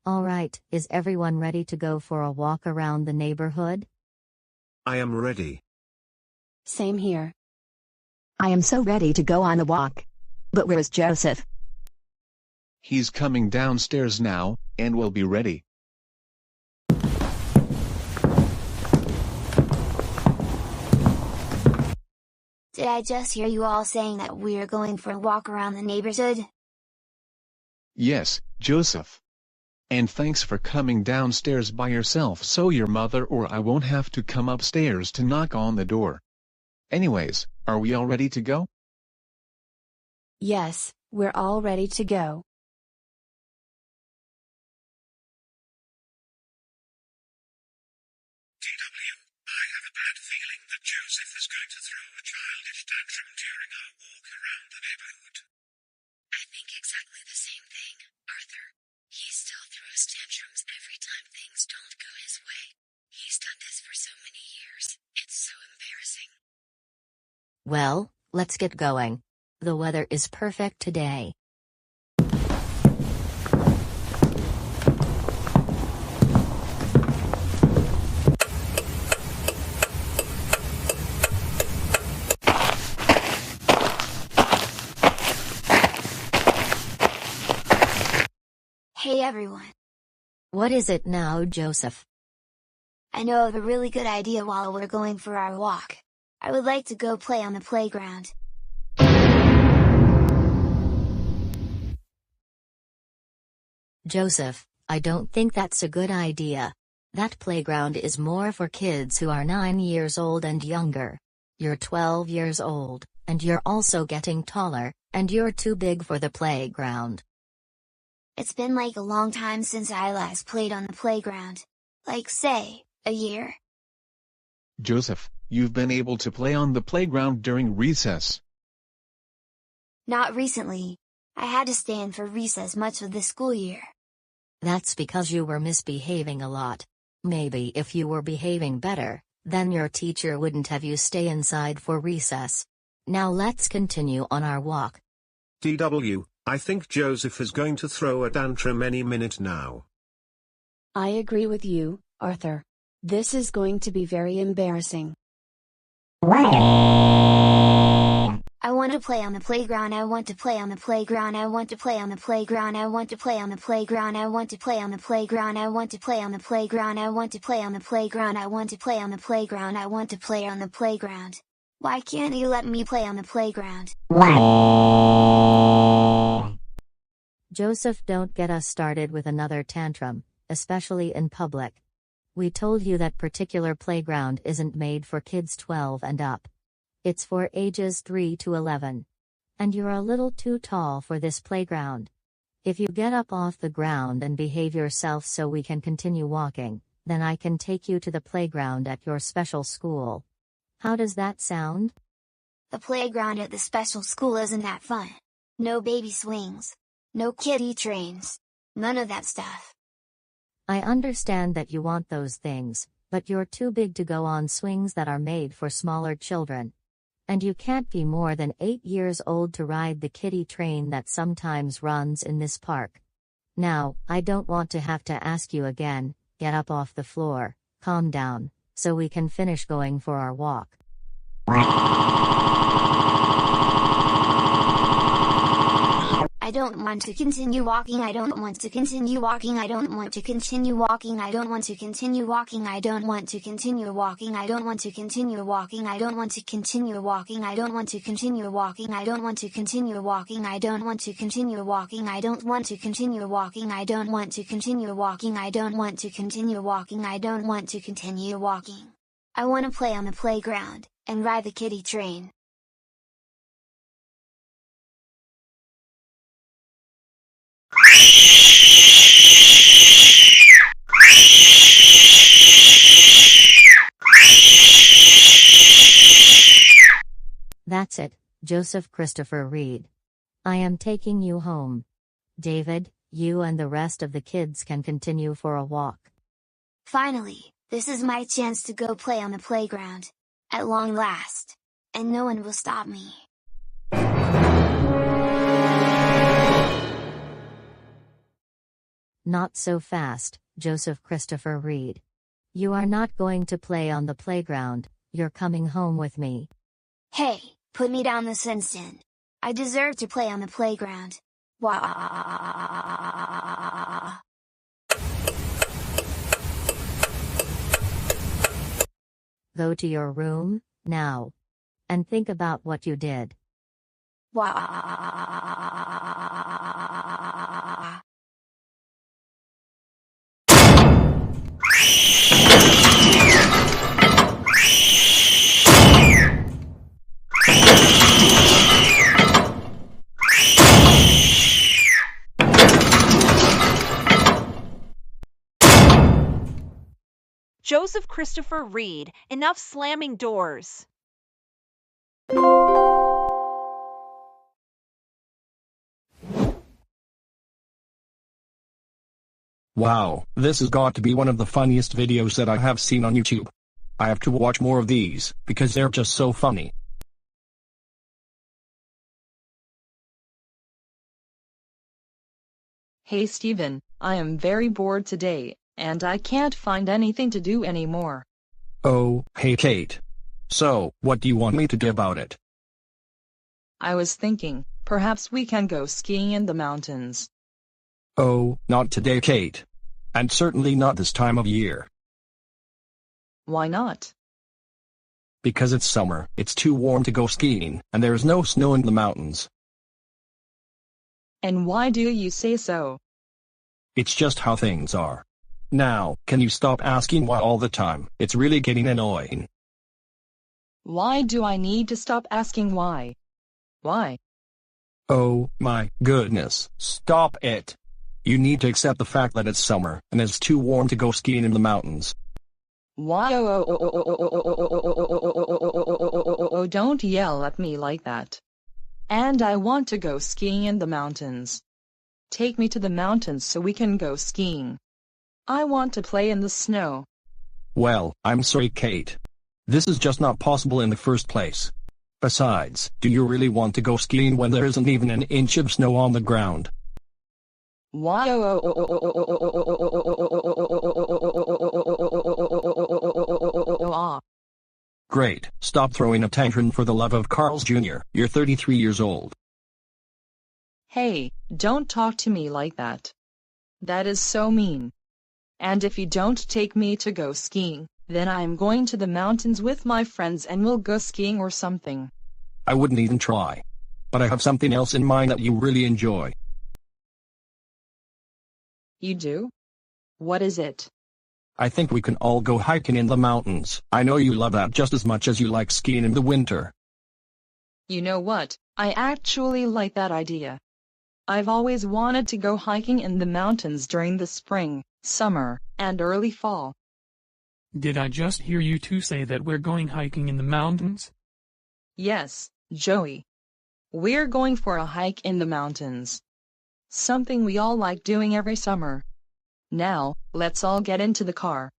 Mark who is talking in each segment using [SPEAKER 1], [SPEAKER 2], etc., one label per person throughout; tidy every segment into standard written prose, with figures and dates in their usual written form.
[SPEAKER 1] Alright, is everyone ready to go for a walk around the neighborhood?
[SPEAKER 2] I am ready.
[SPEAKER 3] Same here.
[SPEAKER 4] I am so ready to go on a walk. But where's Joseph?
[SPEAKER 5] He's coming downstairs now, and will be ready.
[SPEAKER 6] Did I just hear you all saying that we're going for a walk around the neighborhood?
[SPEAKER 5] Yes, Joseph. And thanks for coming downstairs by yourself so your mother or I won't have to come upstairs to knock on the door. Anyways, are we all ready to go?
[SPEAKER 3] Yes, we're all ready to go.
[SPEAKER 7] TW, I have a bad feeling that Joseph is going to throw a childish tantrum during our walk around the neighborhood.
[SPEAKER 8] I think exactly the same thing, Arthur. He still throws tantrums every time things don't go his way. He's done this for so many years, it's so embarrassing.
[SPEAKER 1] Well, let's get going. The weather is perfect today.
[SPEAKER 6] Hey everyone.
[SPEAKER 1] What is it now, Joseph?
[SPEAKER 6] I know of a really good idea while we're going for our walk. I would like to go play on the playground.
[SPEAKER 1] Joseph, I don't think that's a good idea. That playground is more for kids who are 9 years old and younger. You're 12 years old, and you're also getting taller, and you're too big for the playground.
[SPEAKER 6] It's been like a long time since I last played on the playground. Like say, a year.
[SPEAKER 5] Joseph, you've been able to play on the playground during recess.
[SPEAKER 6] Not recently. I had to stay in for recess much of the school year.
[SPEAKER 1] That's because you were misbehaving a lot. Maybe if you were behaving better, then your teacher wouldn't have you stay inside for recess. Now let's continue on our walk.
[SPEAKER 2] TW, I think Joseph is going to throw a tantrum any minute now.
[SPEAKER 3] I agree with you, Arthur. This is going to be very embarrassing.
[SPEAKER 6] I want to play on the playground. I want to play on the playground. I want to play on the playground. I want to play on the playground. I want to play on the playground. I want to play on the playground. I want to play on the playground. I want to play on the playground. I want to play on the playground. Why can't you let me play on the playground?
[SPEAKER 1] Joseph, don't get us started with another tantrum, especially in public. We told you that particular playground isn't made for kids 12 and up. It's for ages 3 to 11. And you're a little too tall for this playground. If you get up off the ground and behave yourself so we can continue walking, then I can take you to the playground at your special school. How does that sound?
[SPEAKER 6] The playground at the special school isn't that fun. No baby swings. No kiddie trains. None of that stuff.
[SPEAKER 1] I understand that you want those things, but you're too big to go on swings that are made for smaller children. And you can't be more than 8 years old to ride the kiddie train that sometimes runs in this park. Now, I don't want to have to ask you again, get up off the floor, calm down, so we can finish going for our walk.
[SPEAKER 6] I don't want to continue walking. I don't want to continue walking. I don't want to continue walking. I don't want to continue walking. I don't want to continue walking. I don't want to continue walking. I don't want to continue walking. I don't want to continue walking. I don't want to continue walking. I don't want to continue walking. I don't want to continue walking. I don't want to continue walking. I don't want to continue walking. I don't want to continue walking. I want to play on the playground and ride the kiddie train.
[SPEAKER 1] That's it, Joseph Christopher Reed. I am taking you home. David, you and the rest of the kids can continue for a walk.
[SPEAKER 6] Finally, this is my chance to go play on the playground. At long last. And no one will stop me.
[SPEAKER 1] Not so fast, Joseph Christopher Reed. You are not going to play on the playground, you're coming home with me.
[SPEAKER 6] Hey, put me down this instant. I deserve to play on the playground. Wah.
[SPEAKER 1] Go to your room, now. And think about what you did.
[SPEAKER 6] Wah.
[SPEAKER 9] Joseph Christopher Reed, enough slamming doors.
[SPEAKER 10] Wow, this has got to be one of the funniest videos that I have seen on YouTube. I have to watch more of these, because they're just so funny.
[SPEAKER 11] Hey Steven, I am very bored today, and I can't find anything to do anymore.
[SPEAKER 10] Oh, hey Kate. So, what do you want me to do about it?
[SPEAKER 11] I was thinking, perhaps we can go skiing in the mountains.
[SPEAKER 10] Oh, not today, Kate. And certainly not this time of year.
[SPEAKER 11] Why not?
[SPEAKER 10] Because it's summer, it's too warm to go skiing, and there's no snow in the mountains.
[SPEAKER 11] And why do you say so?
[SPEAKER 10] It's just how things are. Now, can you stop asking why all the time? It's really getting annoying.
[SPEAKER 11] Why do I need to stop asking why? Why?
[SPEAKER 10] Oh, my goodness, stop it. You need to accept the fact that it's summer, and it's too warm to go skiing in the mountains.
[SPEAKER 11] Why? Don't yell at me like that. And I want to go skiing in the mountains. Take me to the mountains so we can go skiing. I want to play in the snow.
[SPEAKER 10] Well, I'm sorry, Kate. This is just not possible in the first place. Besides, do you really want to go skiing when there isn't even an inch of snow on the ground?
[SPEAKER 11] Why?
[SPEAKER 10] Great, stop throwing a tantrum for the love of Carl's Jr., you're 33 years old.
[SPEAKER 11] Hey, don't talk to me like that. That is so mean. And if you don't take me to go skiing, then I'm going to the mountains with my friends and we'll go skiing or something.
[SPEAKER 10] I wouldn't even try. But I have something else in mind that you really enjoy.
[SPEAKER 11] You do? What is it?
[SPEAKER 10] I think we can all go hiking in the mountains. I know you love that just as much as you like skiing in the winter.
[SPEAKER 11] You know what? I actually like that idea. I've always wanted to go hiking in the mountains during the spring, summer, and early fall.
[SPEAKER 12] Did I just hear you two say that we're going hiking in the mountains?
[SPEAKER 11] Yes, Joey. We're going for a hike in the mountains. Something we all like doing every summer. Now, let's all get into the car.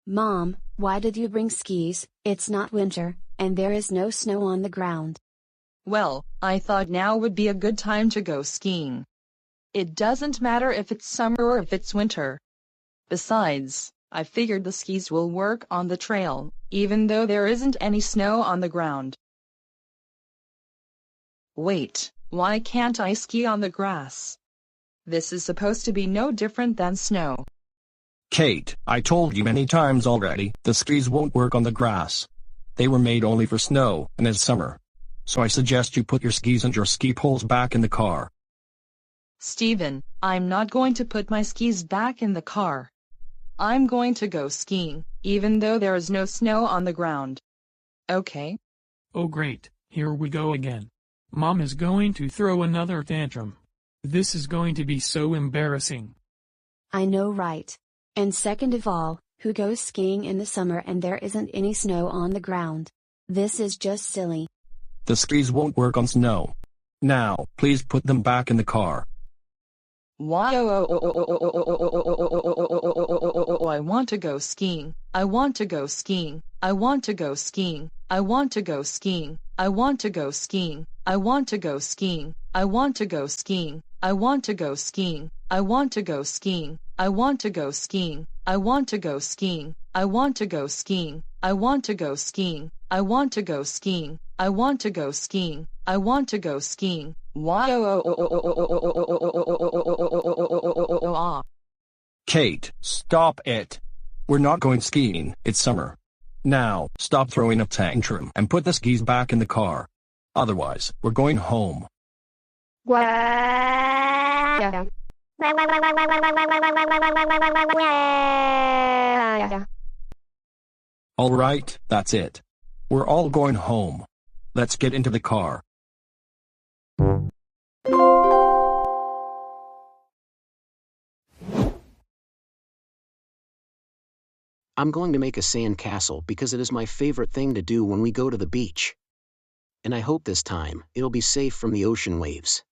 [SPEAKER 3] Mom, why did you bring skis? It's not winter, and there is no snow on the ground.
[SPEAKER 11] Well, I thought now would be a good time to go skiing. It doesn't matter if it's summer or if it's winter. Besides, I figured the skis will work on the trail, even though there isn't any snow on the ground. Wait, why can't I ski on the grass? This is supposed to be no different than snow.
[SPEAKER 10] Kate, I told you many times already, the skis won't work on the grass. They were made only for snow, and it's summer. So I suggest you put your skis and your ski poles back in the car.
[SPEAKER 11] Steven, I'm not going to put my skis back in the car. I'm going to go skiing, even though there is no snow on the ground. Okay?
[SPEAKER 12] Oh great, here we go again. Mom is going to throw another tantrum. This is going to be so embarrassing.
[SPEAKER 3] I know, right? And second of all, who goes skiing in the summer and there isn't any snow on the ground? This is just silly.
[SPEAKER 10] The skis won't work on snow. Now, please put them back in the car.
[SPEAKER 11] Why? I want to go skiing. I want to go skiing. I want to go skiing. I want to go skiing. I want to go skiing. I want to go skiing. I want to go skiing. I want to go skiing. I want to go skiing. I want to go skiing. I want to go skiing. I want to go skiing. I want to go skiing. I want to go skiing. I want to go skiing. I want to go skiing. Why?
[SPEAKER 10] Kate, stop it. We're not going skiing, it's summer. Now, stop throwing a tantrum and put the skis back in the car. Otherwise, we're going home. All right, that's it. We're all going home. Let's get into the car.
[SPEAKER 13] I'm going to make a sand castle because it is my favorite thing to do when we go to the beach. And I hope this time, it'll be safe from the ocean waves.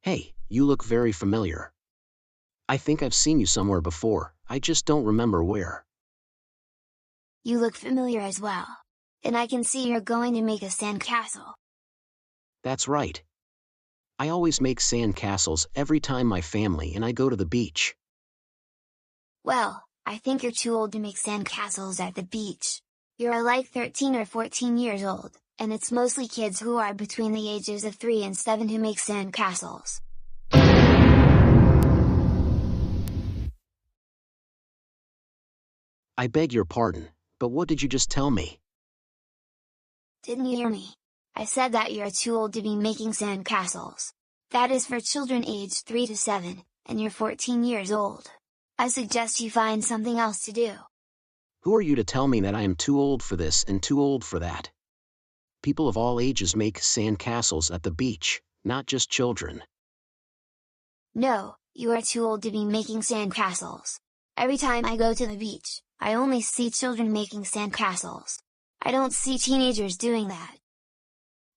[SPEAKER 13] Hey, you look very familiar. I think I've seen you somewhere before, I just don't remember where.
[SPEAKER 6] You look familiar as well. And I can see you're going to make a sand castle.
[SPEAKER 13] That's right. I always make sand castles every time my family and I go to the beach.
[SPEAKER 6] Well, I think you're too old to make sand castles at the beach. You're like 13 or 14 years old, and it's mostly kids who are between the ages of 3 and 7 who make sand castles.
[SPEAKER 13] I beg your pardon, but what did you just tell me?
[SPEAKER 6] Didn't you hear me? I said that you're too old to be making sand castles. That is for children aged 3 to 7, and you're 14 years old. I suggest you find something else to do.
[SPEAKER 13] Who are you to tell me that I am too old for this and too old for that? People of all ages make sand castles at the beach, not just children.
[SPEAKER 6] No, you are too old to be making sand castles. Every time I go to the beach, I only see children making sand castles. I don't see teenagers doing that.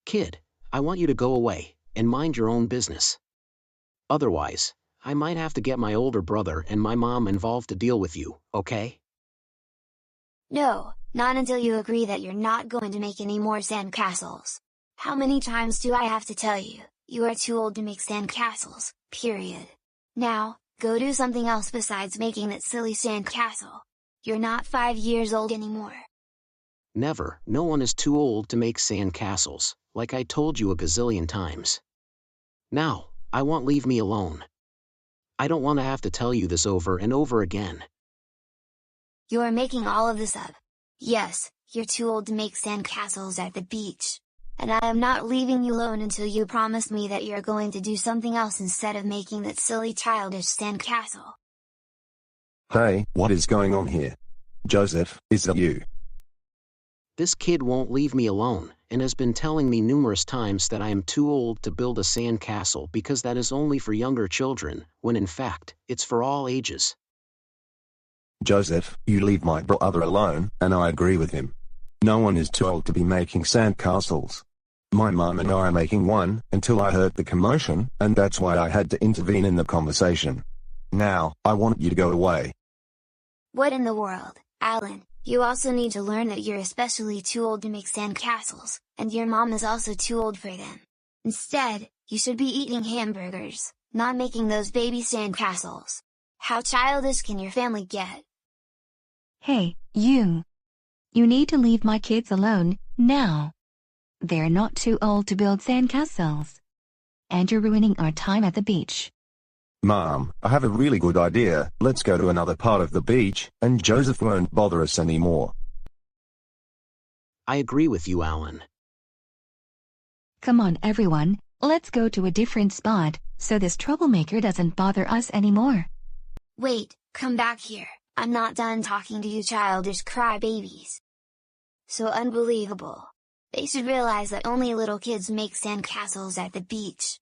[SPEAKER 13] Kid, I want you to go away, and mind your own business. Otherwise, I might have to get my older brother and my mom involved to deal with you, okay?
[SPEAKER 6] No, not until you agree that you're not going to make any more sand castles. How many times do I have to tell you, you are too old to make sand castles, period. Now, go do something else besides making that silly sand castle. You're not 5 years old anymore.
[SPEAKER 13] Never, no one is too old to make sand castles, like I told you a gazillion times. Now, I want leave me alone. I don't want to have to tell you this over and over again.
[SPEAKER 6] You are making all of this up. Yes, you're too old to make sand castles at the beach. And I am not leaving you alone until you promise me that you're going to do something else instead of making that silly childish sand castle.
[SPEAKER 14] Hey, what is going on here? Joseph, is that you?
[SPEAKER 13] This kid won't leave me alone, and has been telling me numerous times that I am too old to build a sand castle because that is only for younger children, when in fact, it's for all ages.
[SPEAKER 14] Joseph, you leave my brother alone, and I agree with him. No one is too old to be making sand castles. My mom and I are making one, until I heard the commotion, and that's why I had to intervene in the conversation. Now, I want you to go away.
[SPEAKER 6] What in the world, Alan? You also need to learn that you're especially too old to make sand castles, and your mom is also too old for them. Instead, you should be eating hamburgers, not making those baby sand castles. How childish can your family get?
[SPEAKER 15] Hey, you! You need to leave my kids alone, now! They're not too old to build sand castles. And you're ruining our time at the beach.
[SPEAKER 14] Mom, I have a really good idea. Let's go to another part of the beach, and Joseph won't bother us anymore.
[SPEAKER 13] I agree with you, Alan.
[SPEAKER 15] Come on everyone, let's go to a different spot, so this troublemaker doesn't bother us anymore.
[SPEAKER 6] Wait, come back here, I'm not done talking to you childish crybabies. So unbelievable. They should realize that only little kids make sand castles at the beach.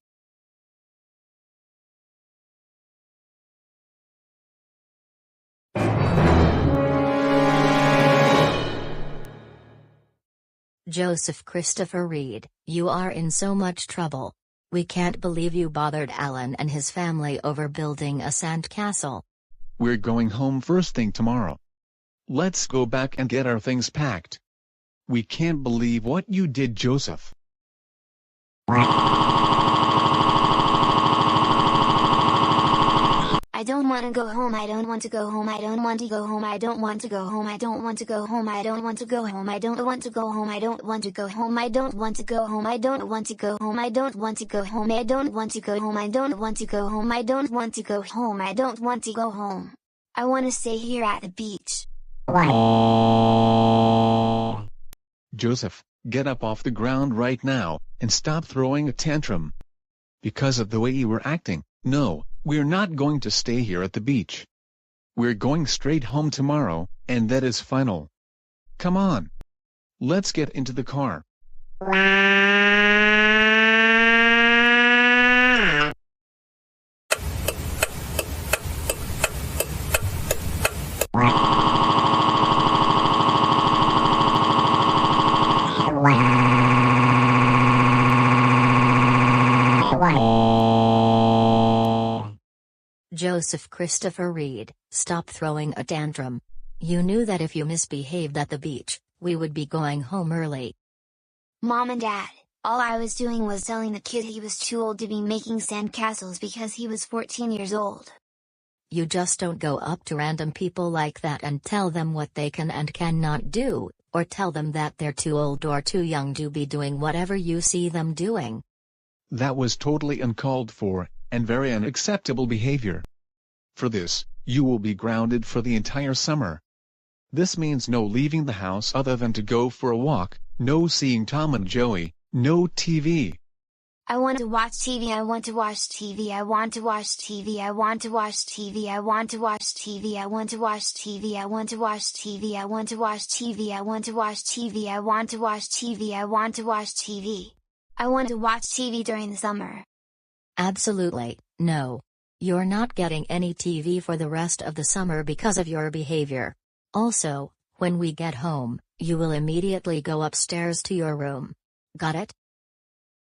[SPEAKER 1] Joseph Christopher Reed, you are in so much trouble. We can't believe you bothered Alan and his family over building a sandcastle.
[SPEAKER 5] We're going home first thing tomorrow. Let's go back and get our things packed. We can't believe what you did, Joseph.
[SPEAKER 6] I don't want to go home. I don't want to go home. I don't want to go home. I don't want to go home. I don't want to go home. I don't want to go home. I don't want to go home. I don't want to go home. I don't want to go home. I don't want to go home. I don't want to go home. I don't want to go home. I don't want to go home. I don't want to go home. I don't want to go home. I want to stay here at the beach.
[SPEAKER 5] Joseph, get up off the ground right now, and stop throwing a tantrum. Because of the way you were acting, no, we're not going to stay here at the beach. We're going straight home tomorrow, and that is final. Come on. Let's get into the car.
[SPEAKER 1] Joseph Christopher Reed, stop throwing a tantrum. You knew that if you misbehaved at the beach, we would be going home early.
[SPEAKER 6] Mom and Dad, all I was doing was telling the kid he was too old to be making sandcastles because he was 14 years old.
[SPEAKER 1] You just don't go up to random people like that and tell them what they can and cannot do, or tell them that they're too old or too young to be doing whatever you see them doing.
[SPEAKER 5] That was totally uncalled for, and very unacceptable behavior. For this, you will be grounded for the entire summer. This means no leaving the house other than to go for a walk, no seeing Tom and Joey, no TV.
[SPEAKER 6] I want to watch TV. I want to watch TV. I want to watch TV. I want to watch TV. I want to watch TV. I want to watch TV. I want to watch TV. I want to watch TV. I want to watch TV. I want to watch TV. I want to watch TV. I want to watch TV during the summer.
[SPEAKER 1] Absolutely, no. You're not getting any TV for the rest of the summer because of your behavior. Also, when we get home, you will immediately go upstairs to your room. Got it?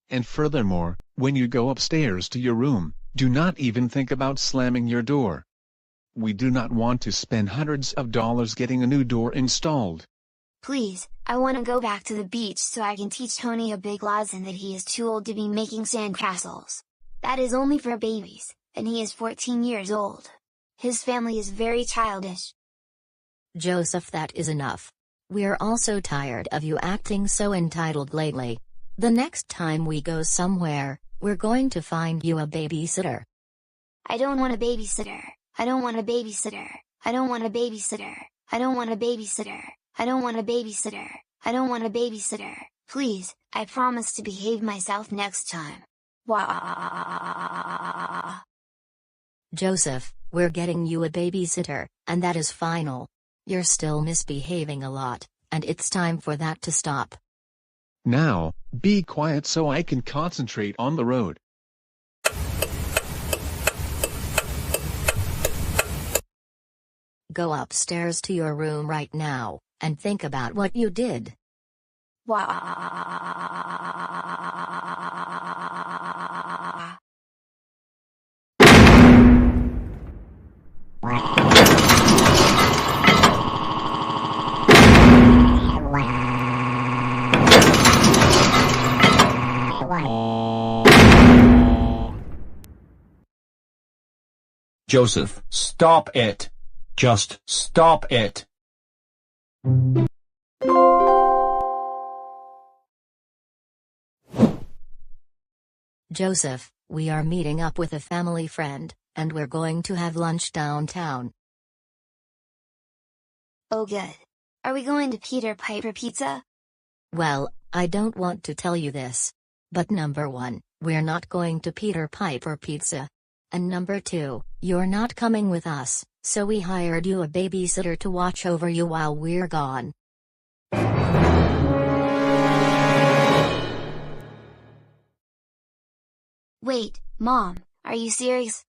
[SPEAKER 5] And furthermore, when you go upstairs to your room, do not even think about slamming your door. We do not want to spend hundreds of dollars getting a new door installed.
[SPEAKER 6] Please, I want to go back to the beach so I can teach Tony a big lesson that he is too old to be making sandcastles. That is only for babies, and he is 14 years old. His family is very childish.
[SPEAKER 1] Joseph, that is enough. We're also tired of you acting so entitled lately. The next time we go somewhere, we're going to find you a babysitter.
[SPEAKER 6] I don't want a babysitter. I don't want a babysitter. I don't want a babysitter. I don't want a babysitter. I don't want a babysitter. I don't want a babysitter. Please, I promise to behave myself next time. Wah.
[SPEAKER 1] Joseph, we're getting you a babysitter, and that is final. You're still misbehaving a lot, and it's time for that to stop.
[SPEAKER 5] Now, be quiet so I can concentrate on the road.
[SPEAKER 1] Go upstairs to your room right now, and think about what you did.
[SPEAKER 10] Joseph, stop it. Just stop it.
[SPEAKER 1] Joseph, we are meeting up with a family friend, and we're going to have lunch downtown.
[SPEAKER 6] Oh good. Are we going to Peter Piper Pizza?
[SPEAKER 1] Well, I don't want to tell you this. But number 1, we're not going to Peter Piper Pizza. And number 2, you're not coming with us, so we hired you a babysitter to watch over you while we're gone.
[SPEAKER 6] Wait, Mom, are you serious?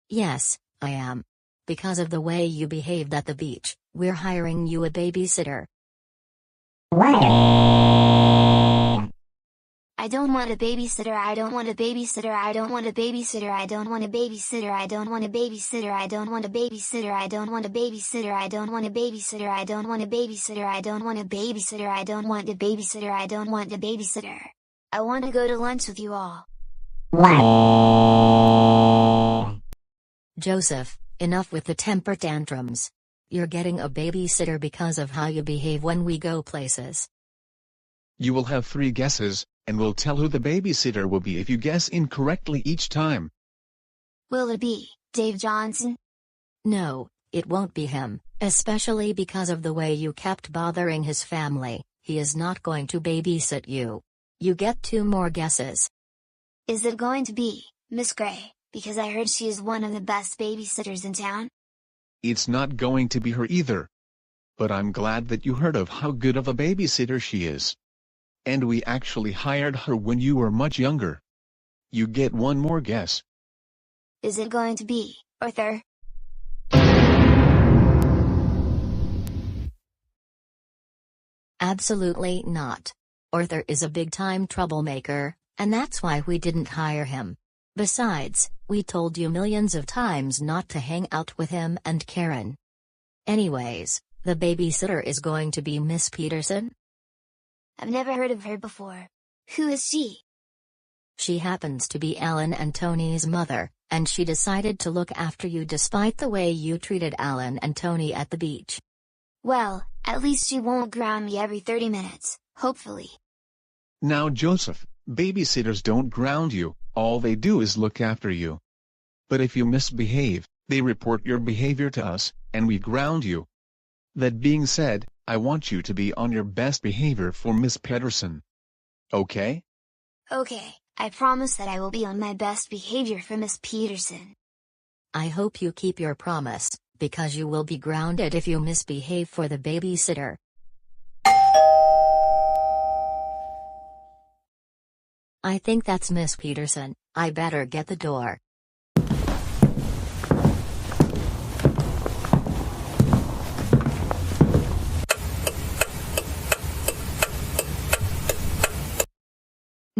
[SPEAKER 1] Yes, I am. Because of the way you behaved at the beach, we're hiring you a babysitter.
[SPEAKER 6] I don't want a babysitter, I don't want a babysitter, I don't want a babysitter, I don't want a babysitter, I don't want a babysitter, I don't want a babysitter, I don't want a babysitter, I don't want a babysitter, I don't want a babysitter, I don't want a babysitter, I don't want a babysitter, I don't want a babysitter. I want to go to lunch with you all.
[SPEAKER 1] Joseph, enough with the temper tantrums. You're getting a babysitter because of how you behave when we go places.
[SPEAKER 5] You will have 3 guesses, and we'll tell who the babysitter will be if you guess incorrectly each time.
[SPEAKER 6] Will it be Dave Johnson?
[SPEAKER 1] No, it won't be him, especially because of the way you kept bothering his family. He is not going to babysit you. You get 2 more guesses.
[SPEAKER 6] Is it going to be Miss Gray, because I heard she is one of the best babysitters in town?
[SPEAKER 5] It's not going to be her either. But I'm glad that you heard of how good of a babysitter she is. And we actually hired her when you were much younger. You get 1 more guess.
[SPEAKER 6] Is it going to be Arthur?
[SPEAKER 1] Absolutely not. Arthur is a big-time troublemaker, and that's why we didn't hire him. Besides, we told you millions of times not to hang out with him and Karen. Anyways, the babysitter is going to be Miss Peterson.
[SPEAKER 6] I've never heard of her before. Who is she?
[SPEAKER 1] She happens to be Alan and Tony's mother, and she decided to look after you despite the way you treated Alan and Tony at the beach.
[SPEAKER 6] Well, at least she won't ground me every 30 minutes, hopefully.
[SPEAKER 5] Now Joseph, babysitters don't ground you, all they do is look after you. But if you misbehave, they report your behavior to us, and we ground you. That being said, I want you to be on your best behavior for Miss Peterson. Okay?
[SPEAKER 6] Okay, I promise that I will be on my best behavior for Miss Peterson.
[SPEAKER 1] I hope you keep your promise, because you will be grounded if you misbehave for the babysitter. I think that's Miss Peterson. I better get the door.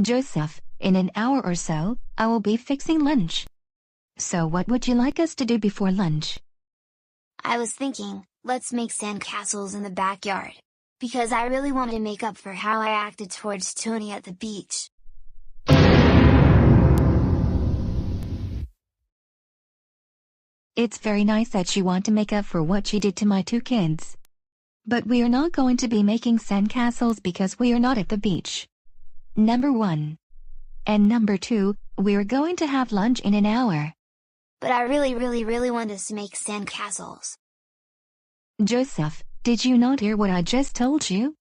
[SPEAKER 15] Joseph, in an hour or so, I will be fixing lunch. So what would you like us to do before lunch?
[SPEAKER 6] I was thinking, let's make sandcastles in the backyard. Because I really want to make up for how I acted towards Tony at the beach.
[SPEAKER 15] It's very nice that you want to make up for what she did to my 2 kids. But we are not going to be making sandcastles because we are not at the beach. Number 1. And number 2, we're going to have lunch in an hour.
[SPEAKER 6] But I really want us to make sandcastles.
[SPEAKER 15] Joseph, did you not hear what I just told you?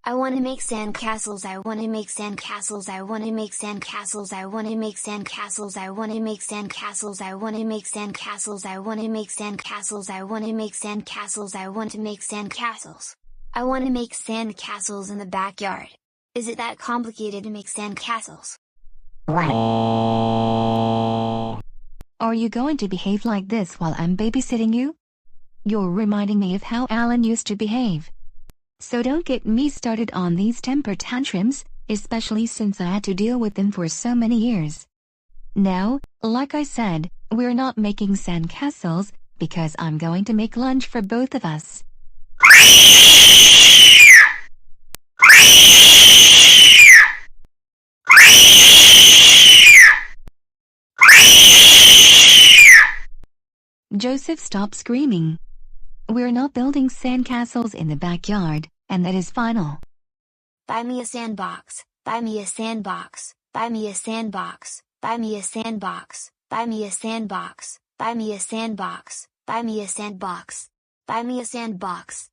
[SPEAKER 6] I want to make sandcastles, I want to make sandcastles, I want to make sandcastles, I want to make sandcastles, I want to make sandcastles, I want to make sandcastles, I want to make sandcastles, I want to make sandcastles, I want to make sandcastles. I want to make sandcastles in the backyard. Is it that complicated to make sandcastles?
[SPEAKER 15] Are you going to behave like this while I'm babysitting you? You're reminding me of how Alan used to behave. So don't get me started on these temper tantrums, especially since I had to deal with them for so many years. Now, like I said, we're not making sandcastles, because I'm going to make lunch for both of us. Joseph, stop screaming. We're not building sandcastles in the backyard, and that is final.
[SPEAKER 6] Buy me a sandbox, buy me a sandbox, buy me a sandbox, buy me a sandbox, buy me a sandbox, buy me a sandbox, buy me a sandbox, buy me a sandbox.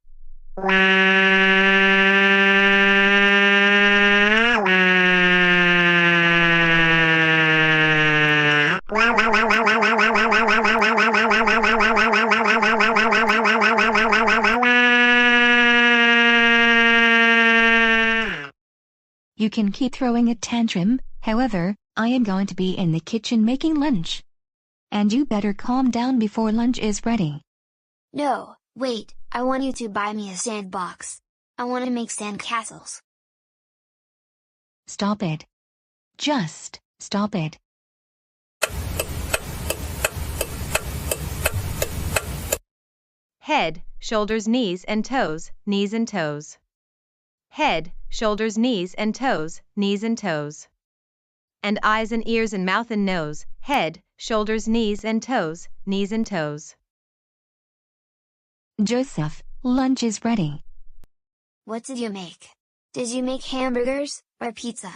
[SPEAKER 15] You can keep throwing a tantrum, however, I am going to be in the kitchen making lunch. And you better calm down before lunch is ready.
[SPEAKER 6] No, Wait, I want you to buy me a sandbox. I want to make sand castles.
[SPEAKER 15] Stop it. Just stop it.
[SPEAKER 9] Head, shoulders, knees and toes, knees and toes. Head, shoulders, knees and toes, knees and toes. And eyes and ears and mouth and nose, head, shoulders, knees and toes, knees and toes.
[SPEAKER 15] Joseph, lunch is ready.
[SPEAKER 6] What did you make? Did you make hamburgers, or pizza?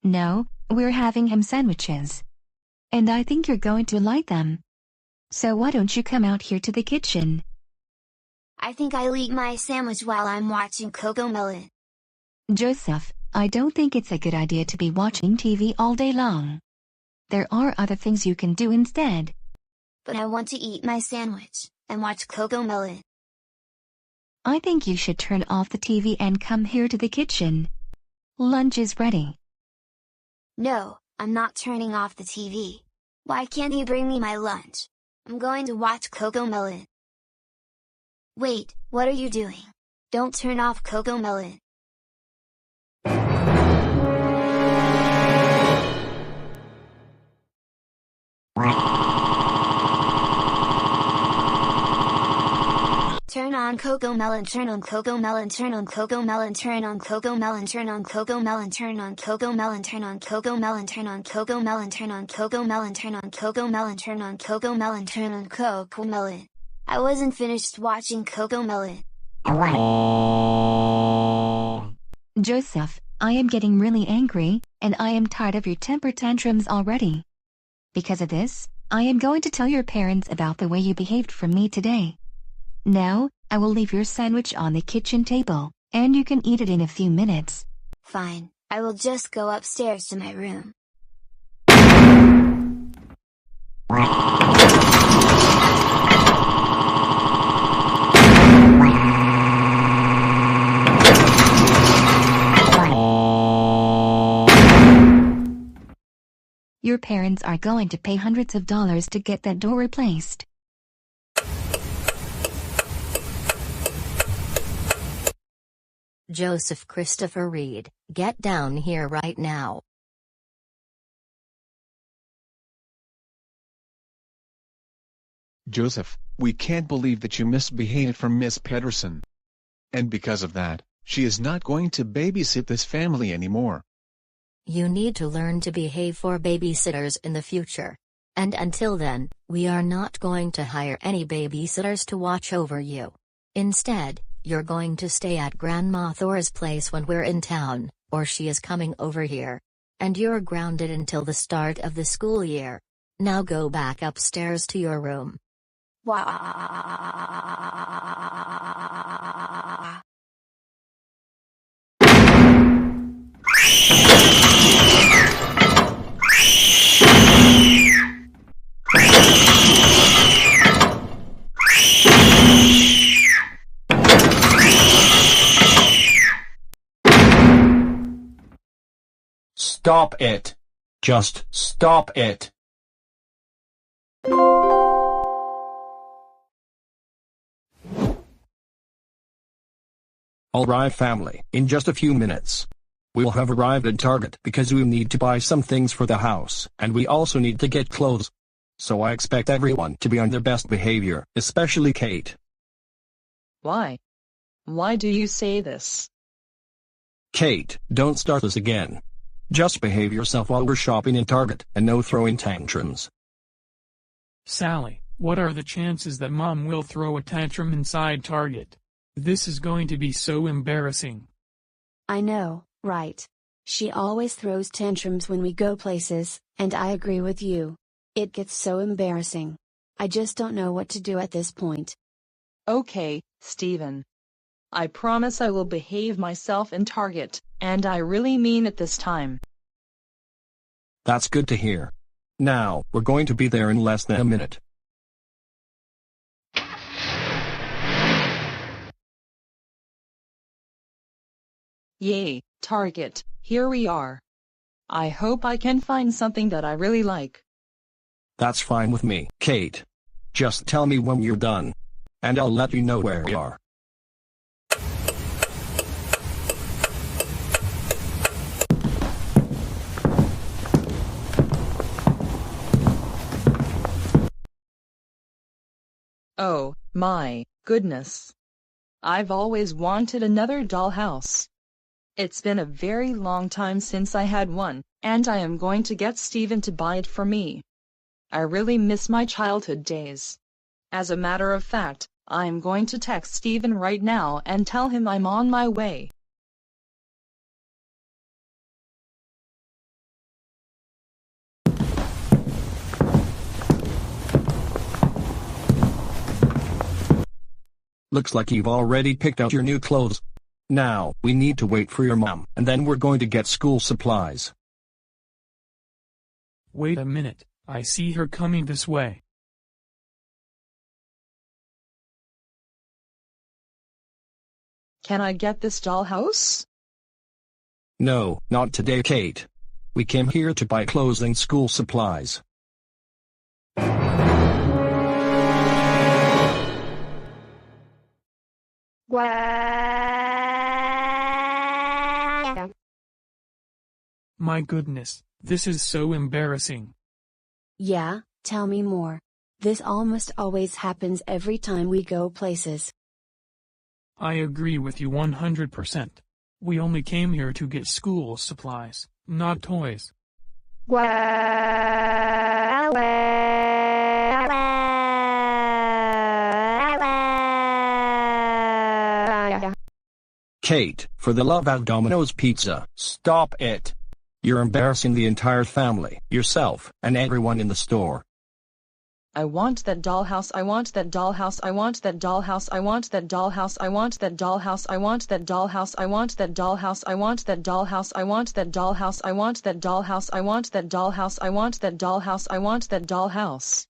[SPEAKER 15] No, we're having ham sandwiches. And I think you're going to like them. So why don't you come out here to the kitchen?
[SPEAKER 6] I think I'll eat my sandwich while I'm watching CoComelon.
[SPEAKER 15] Joseph, I don't think it's a good idea to be watching TV all day long. There are other things you can do instead.
[SPEAKER 6] But I want to eat my sandwich, and watch CoComelon.
[SPEAKER 15] I think you should turn off the TV and come here to the kitchen. Lunch is ready.
[SPEAKER 6] No, I'm not turning off the TV. Why can't you bring me my lunch? I'm going to watch CoComelon. Wait, what are you doing? Don't turn off CoComelon. Turn on CoComelon, turn on CoComelon, turn on CoComelon, turn on CoComelon, turn on CoComelon, turn on CoComelon, turn on CoComelon, turn on CoComelon, turn on CoComelon, turn on CoComelon, turn on CoComelon, turn on CoComelon. I wasn't finished watching CoComelon.
[SPEAKER 15] Joseph, I am getting really angry, and I am tired of your temper tantrums already. Because of this, I am going to tell your parents about the way you behaved from me today. Now, I will leave your sandwich on the kitchen table, and you can eat it in a few minutes.
[SPEAKER 6] Fine, I will just go upstairs to my room.
[SPEAKER 15] Your parents are going to pay hundreds of dollars to get that door replaced.
[SPEAKER 1] Joseph Christopher Reed, get down here right now.
[SPEAKER 5] Joseph, we can't believe that you misbehaved from Miss Pedersen. And because of that, she is not going to babysit this family anymore.
[SPEAKER 1] You need to learn to behave for babysitters in the future. And until then, we are not going to hire any babysitters to watch over you. Instead, you're going to stay at Grandma Thor's place when we're in town, or she is coming over here. And you're grounded until the start of the school year. Now go back upstairs to your room.
[SPEAKER 10] Stop it. Just stop it. Alright family, in just a few minutes. We'll have arrived at Target because we need to buy some things for the house, and we also need to get clothes. So I expect everyone to be on their best behavior, especially Kate.
[SPEAKER 11] Why? Why do you say this?
[SPEAKER 10] Kate, don't start this again. Just behave yourself while we're shopping in Target, and no throwing tantrums.
[SPEAKER 12] Sally, what are the chances that Mom will throw a tantrum inside Target? This is going to be so embarrassing.
[SPEAKER 3] I know, right? She always throws tantrums when we go places, and I agree with you. It gets so embarrassing. I just don't know what to do at this point.
[SPEAKER 11] Okay, Steven. I promise I will behave myself in Target, and I really mean it this time.
[SPEAKER 10] That's good to hear. Now, we're going to be there in less than a minute.
[SPEAKER 11] Yay, Target, here we are. I hope I can find something that I really like.
[SPEAKER 10] That's fine with me, Kate. Just tell me when you're done. and I'll let you know where we are.
[SPEAKER 11] Oh, my goodness. I've always wanted another dollhouse. It's been a very long time since I had one, and I am going to get Steven to buy it for me. I really miss my childhood days. As a matter of fact, I am going to text Steven right now and tell him I'm on my way.
[SPEAKER 10] Looks like you've already picked out your new clothes. Now, we need to wait for your mom, and then we're going to get school supplies.
[SPEAKER 12] Wait a minute, I see her coming this way.
[SPEAKER 11] Can I get this dollhouse?
[SPEAKER 10] No, not today, Kate. We came here to buy clothes and school supplies.
[SPEAKER 12] My goodness, this is so embarrassing.
[SPEAKER 3] Yeah, tell me more. This almost always happens every time we go places.
[SPEAKER 12] I agree with you 100%. We only came here to get school supplies, not toys.
[SPEAKER 10] Kate, for the love of Domino's Pizza, stop it. You're embarrassing the entire family, yourself, and everyone in the store.
[SPEAKER 11] I want that dollhouse, I want that dollhouse, I want that dollhouse, I want that dollhouse, I want that dollhouse, I want that dollhouse, I want that dollhouse, I want that dollhouse, I want that dollhouse, I want that dollhouse, I want that dollhouse, I want that dollhouse, I want that dollhouse.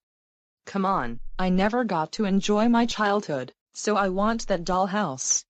[SPEAKER 11] Come on, I never got to enjoy my childhood, so I want that dollhouse.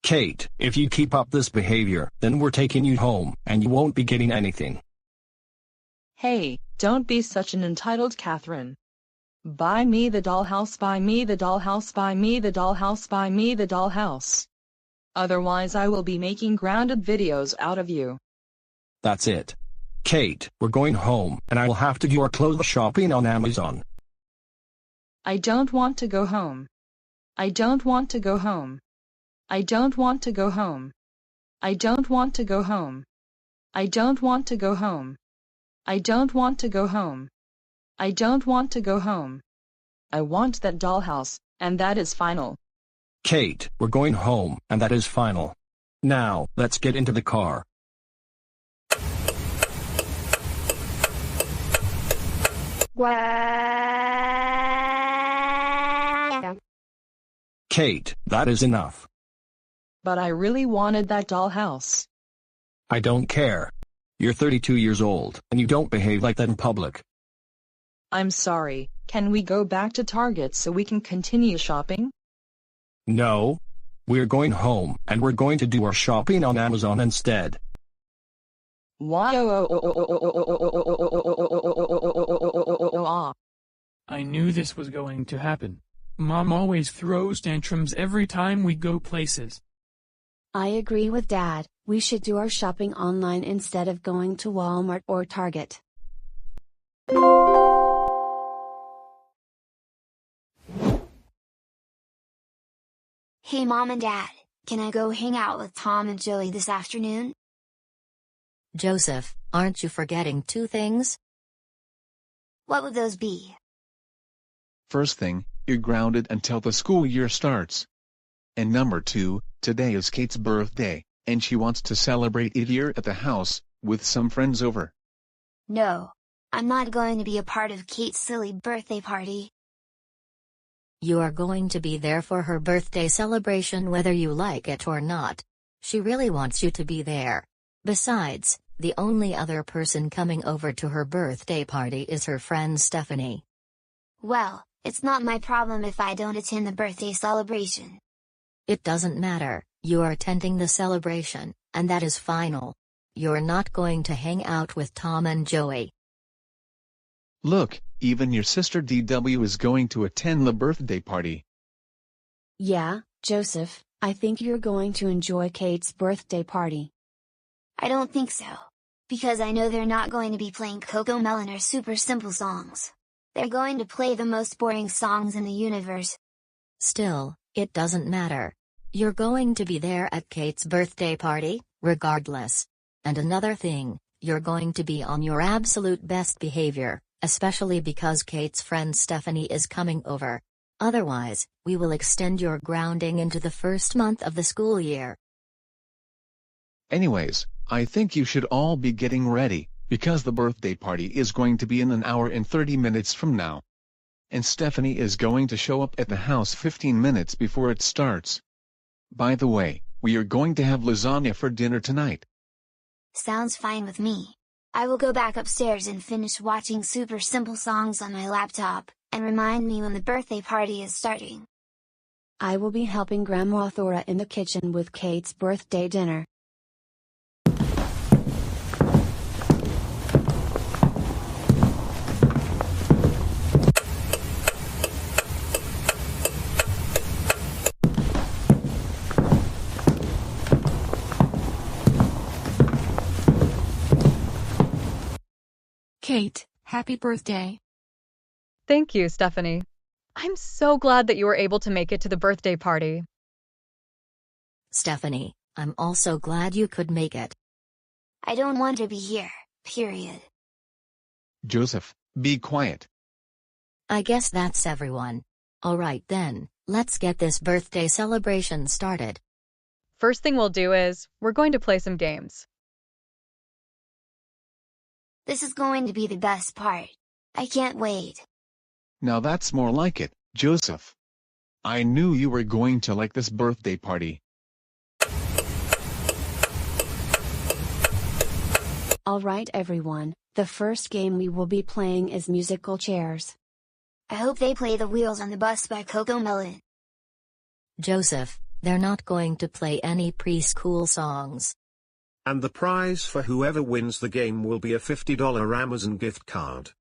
[SPEAKER 10] Kate, if you keep up this behavior, then we're taking you home, and you won't be getting anything.
[SPEAKER 11] Hey, don't be such an entitled Catherine. Buy me the dollhouse, buy me the dollhouse, buy me the dollhouse, buy me the dollhouse. Otherwise I will be making grounded videos out of you.
[SPEAKER 10] That's it. Kate, we're going home, and I will have to do our clothes shopping on Amazon.
[SPEAKER 11] I don't want to go home. I don't want to go home. I don't want to go home. I don't want to go home. I don't want to go home. I don't want to go home. I don't want to go home. I want that dollhouse, and that is final.
[SPEAKER 10] Kate, we're going home, and that is final. Now, let's get into the car. Kate, that is enough.
[SPEAKER 11] But I really wanted that dollhouse.
[SPEAKER 10] I don't care. You're 32 years old, and you don't behave like that in public.
[SPEAKER 11] I'm sorry, can we go back to Target so we can continue shopping?
[SPEAKER 10] No. We're going home, and we're going to do our shopping on Amazon instead.
[SPEAKER 11] Why?
[SPEAKER 12] I knew this was going to happen. Mom always throws tantrums every time we go places.
[SPEAKER 3] I agree with Dad, we should do our shopping online instead of going to Walmart or Target.
[SPEAKER 6] Hey Mom and Dad, can I go hang out with Tom and Joey this afternoon?
[SPEAKER 1] Joseph, aren't you forgetting two things?
[SPEAKER 6] What would those be?
[SPEAKER 5] First thing, you're grounded until the school year starts. And number 2, today is Kate's birthday, and she wants to celebrate it here at the house, with some friends over.
[SPEAKER 6] No. I'm not going to be a part of Kate's silly birthday party.
[SPEAKER 1] You are going to be there for her birthday celebration whether you like it or not. She really wants you to be there. Besides, the only other person coming over to her birthday party is her friend Stephanie.
[SPEAKER 6] Well, it's not my problem if I don't attend the birthday celebration.
[SPEAKER 1] It doesn't matter, you are attending the celebration, and that is final. You're not going to hang out with Tom and Joey.
[SPEAKER 5] Look, even your sister DW is going to attend the birthday party.
[SPEAKER 3] Yeah, Joseph, I think you're going to enjoy Kate's birthday party.
[SPEAKER 6] I don't think so. Because I know they're not going to be playing CoComelon or super simple songs. They're going to play the most boring songs in the universe.
[SPEAKER 1] Still, it doesn't matter. You're going to be there at Kate's birthday party, regardless. And another thing, you're going to be on your absolute best behavior, especially because Kate's friend Stephanie is coming over. Otherwise, we will extend your grounding into the first month of the school year.
[SPEAKER 5] Anyways, I think you should all be getting ready, because the birthday party is going to be in an hour and 30 minutes from now. And Stephanie is going to show up at the house 15 minutes before it starts. By the way, we are going to have lasagna for dinner tonight.
[SPEAKER 6] Sounds fine with me. I will go back upstairs and finish watching super simple songs on my laptop, and remind me when the birthday party is starting.
[SPEAKER 3] I will be helping Grandma Thora in the kitchen with Kate's birthday dinner.
[SPEAKER 16] Kate, happy birthday.
[SPEAKER 17] Thank you, Stephanie. I'm so glad that you were able to make it to the birthday party.
[SPEAKER 1] Stephanie, I'm also glad you could make it.
[SPEAKER 6] I don't want to be here, period.
[SPEAKER 5] Joseph, be quiet.
[SPEAKER 1] I guess that's everyone. Alright then, let's get this birthday celebration started.
[SPEAKER 17] First thing we'll do is, we're going to play some games.
[SPEAKER 6] This is going to be the best part. I can't wait.
[SPEAKER 5] Now that's more like it, Joseph. I knew you were going to like this birthday party.
[SPEAKER 3] Alright everyone, the first game we will be playing is musical chairs.
[SPEAKER 6] I hope they play The Wheels on the Bus by CoComelon.
[SPEAKER 1] Joseph, they're not going to play any preschool songs.
[SPEAKER 2] And the prize for whoever wins the game will be a $50 Amazon gift card.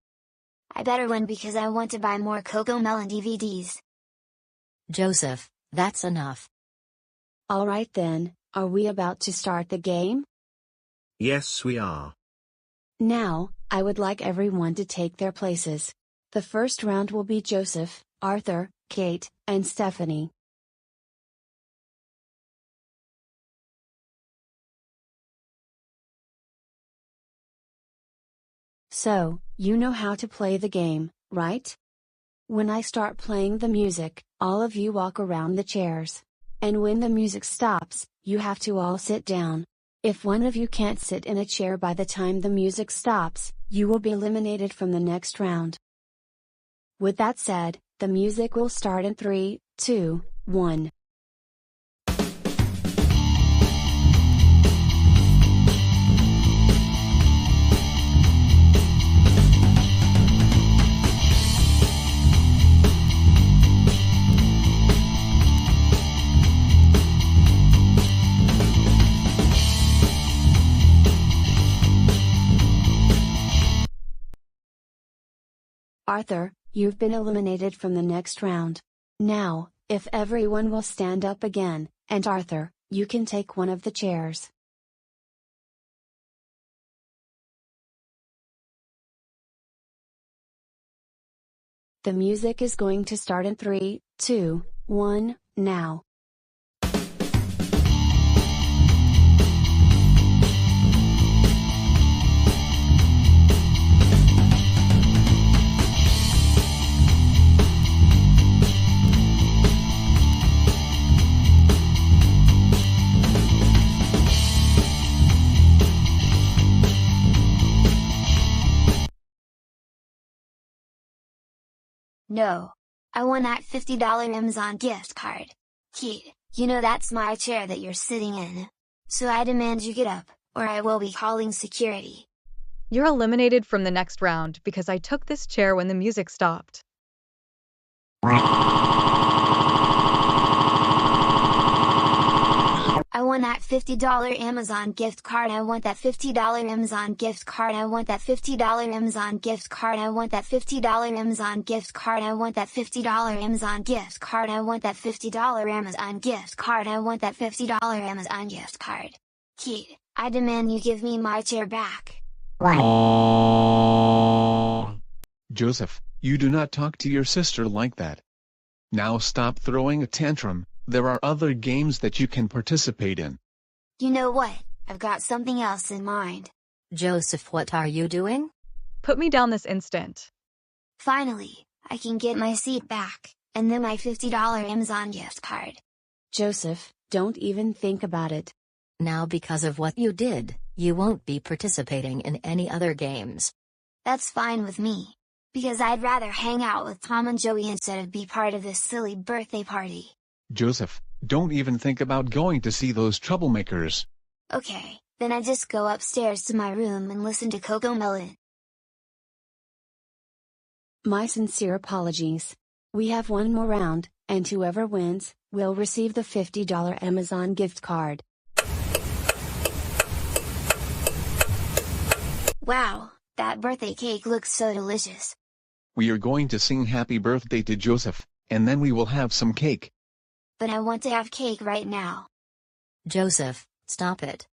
[SPEAKER 6] I better win because I want to buy more CoComelon DVDs.
[SPEAKER 1] Joseph, that's enough.
[SPEAKER 3] Alright then, are we about to start the game?
[SPEAKER 2] Yes, we are.
[SPEAKER 3] Now, I would like everyone to take their places. The first round will be Joseph, Arthur, Kate, and Stephanie. So, you know how to play the game, right? When I start playing the music, all of you walk around the chairs. And when the music stops, you have to all sit down. If one of you can't sit in a chair by the time the music stops, you will be eliminated from the next round. With that said, the music will start in 3, 2, 1. Arthur, you've been eliminated from the next round. Now, if everyone will stand up again, and Arthur, you can take one of the chairs. The music is going to start in 3, 2, 1, now.
[SPEAKER 6] No. I won that $50 Amazon gift card. Kate, you know that's my chair that you're sitting in. So I demand you get up, or I will be calling security.
[SPEAKER 17] You're eliminated from the next round because I took this chair when the music stopped.
[SPEAKER 6] I want that $50 Amazon gift card. I want that $50 Amazon gift card. I want that $50 Amazon gift card. I want that $50 Amazon gift card. I want that $50 Amazon gift card. I want that $50 Amazon gift card. I want that $50 Amazon gift card. Kid, I demand you give me my chair back.
[SPEAKER 5] Joseph, you do not talk to your sister like that. Now stop throwing a tantrum. There are other games that you can participate in.
[SPEAKER 6] You know what? I've got something else in mind.
[SPEAKER 1] Joseph, what are you doing?
[SPEAKER 17] Put me down this instant.
[SPEAKER 6] Finally, I can get my seat back, and then my $50 Amazon gift card.
[SPEAKER 3] Joseph, don't even think about it.
[SPEAKER 1] Now because of what you did, you won't be participating in any other games.
[SPEAKER 6] That's fine with me. Because I'd rather hang out with Tom and Joey instead of be part of this silly birthday party.
[SPEAKER 5] Joseph, don't even think about going to see those troublemakers.
[SPEAKER 6] Okay, then I just go upstairs to my room and listen to CoComelon.
[SPEAKER 3] My sincere apologies. We have one more round, and whoever wins, will receive the $50 Amazon gift card.
[SPEAKER 6] Wow, that birthday cake looks so delicious.
[SPEAKER 5] We are going to sing happy birthday to Joseph, and then we will have some cake.
[SPEAKER 6] But I want to have cake right now.
[SPEAKER 1] Joseph, stop it.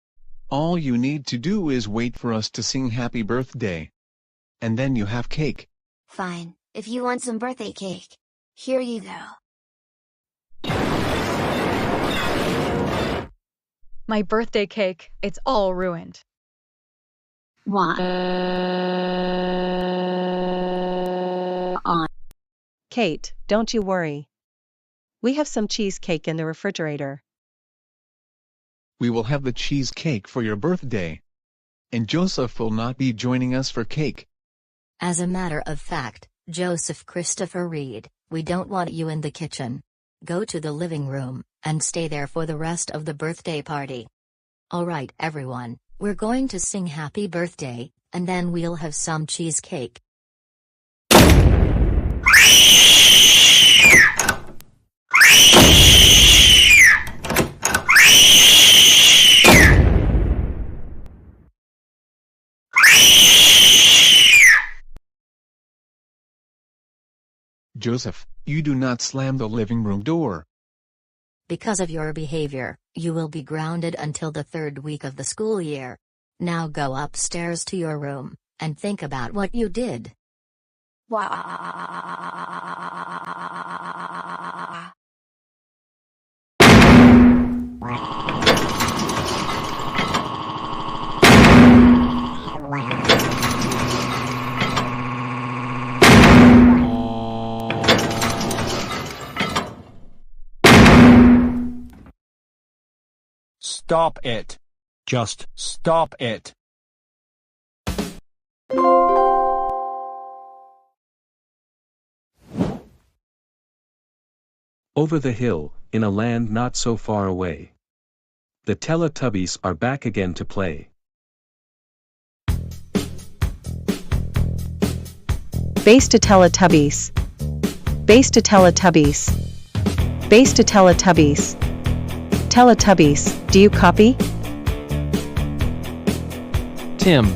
[SPEAKER 5] All you need to do is wait for us to sing happy birthday. And then you have cake.
[SPEAKER 6] Fine, if you want some birthday cake. Here you go.
[SPEAKER 17] My birthday cake, it's all ruined.
[SPEAKER 16] Kate, don't you worry. We have some cheesecake in the refrigerator.
[SPEAKER 5] We will have the cheesecake for your birthday. And Joseph will not be joining us for cake.
[SPEAKER 1] As a matter of fact, Joseph Christopher Reed, we don't want you in the kitchen. Go to the living room, and stay there for the rest of the birthday party. Alright everyone, we're going to sing happy birthday, and then we'll have some cheesecake.
[SPEAKER 5] Joseph, you do not slam the living room door.
[SPEAKER 1] Because of your behavior, you will be grounded until the 3rd week of the school year. Now go upstairs to your room, and think about what you did.
[SPEAKER 10] Stop it. Just stop it.
[SPEAKER 18] Over the hill, in a land not so far away. The Teletubbies are back again to play.
[SPEAKER 16] Base to Teletubbies. Base to Teletubbies. Base to Teletubbies. Teletubbies, do you copy?
[SPEAKER 10] Tim.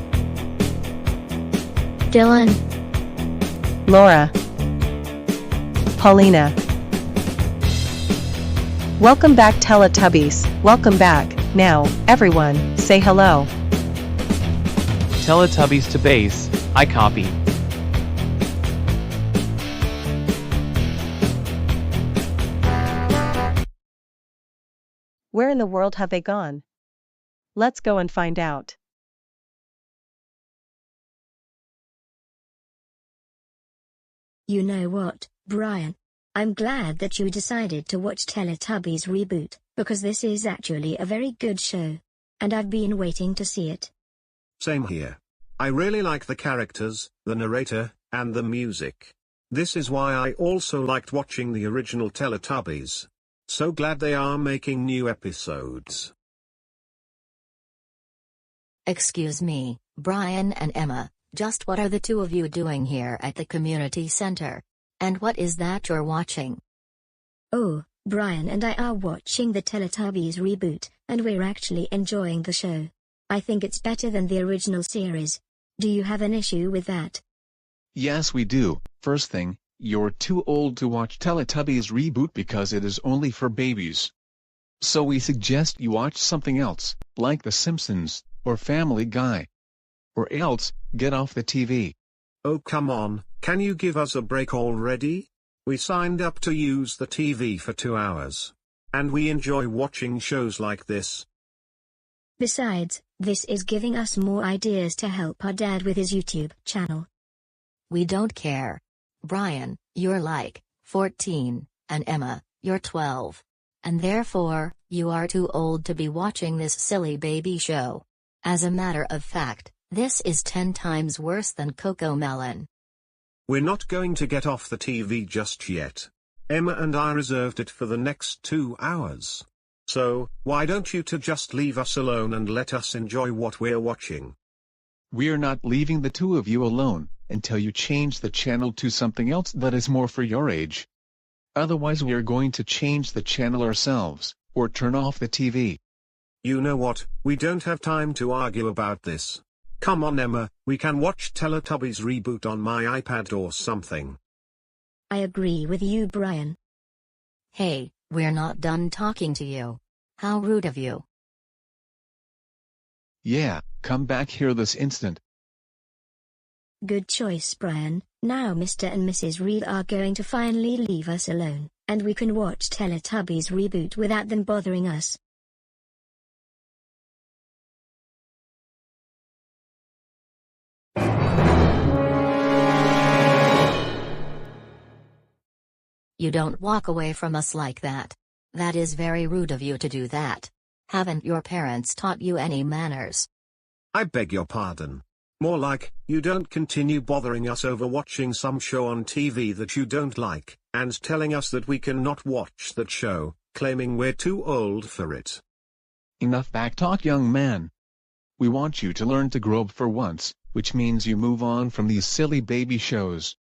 [SPEAKER 1] Dylan.
[SPEAKER 16] Laura. Paulina. Welcome back Teletubbies, welcome back. Now, everyone, say hello.
[SPEAKER 19] Teletubbies to base, I copy.
[SPEAKER 16] Where in the world have they gone? Let's go and find out.
[SPEAKER 20] You know what, Brian? I'm glad that you decided to watch Teletubbies Reboot, because this is actually a very good show. And I've been waiting to see it.
[SPEAKER 2] Same here. I really like the characters, the narrator, and the music. This is why I also liked watching the original Teletubbies. So glad they are making new episodes.
[SPEAKER 1] Excuse me, Brian and Emma, just what are the two of you doing here at the community center? And what is that you're watching?
[SPEAKER 20] Oh, Brian and I are watching the Teletubbies reboot, and we're actually enjoying the show. I think it's better than the original series. Do you have an issue with that?
[SPEAKER 5] Yes, we do. First thing, you're too old to watch Teletubbies reboot because it is only for babies. So we suggest you watch something else, like The Simpsons, or Family Guy. Or else, get off the TV.
[SPEAKER 2] Oh come on, can you give us a break already? We signed up to use the TV for 2 hours. And we enjoy watching shows like this.
[SPEAKER 20] Besides, this is giving us more ideas to help our dad with his YouTube channel.
[SPEAKER 1] We don't care. Brian, you're like 14, and Emma, you're 12. And therefore, you are too old to be watching this silly baby show. As a matter of fact, this is 10 times worse than Cocomelon.
[SPEAKER 2] We're not going to get off the TV just yet. Emma and I reserved it for the next 2 hours. So, why don't you two just leave us alone and let us enjoy what we're watching?
[SPEAKER 5] We're not leaving the two of you alone, until you change the channel to something else that is more for your age. Otherwise we're going to change the channel ourselves, or turn off the TV.
[SPEAKER 2] You know what, we don't have time to argue about this. Come on Emma, we can watch Teletubbies reboot on my iPad or something.
[SPEAKER 20] I agree with you, Brian.
[SPEAKER 1] Hey, we're not done talking to you. How rude of you.
[SPEAKER 5] Yeah, come back here this instant.
[SPEAKER 20] Good choice, Brian. Now Mr. and Mrs. Reed are going to finally leave us alone, and we can watch Teletubbies reboot without them bothering us.
[SPEAKER 1] You don't walk away from us like that. That is very rude of you to do that. Haven't your parents taught you any manners?
[SPEAKER 2] I beg your pardon. More like, you don't continue bothering us over watching some show on TV that you don't like, and telling us that we cannot watch that show, claiming we're too old for it.
[SPEAKER 5] Enough backtalk, young man. We want you to learn to grow up for once, which means you move on from these silly baby shows.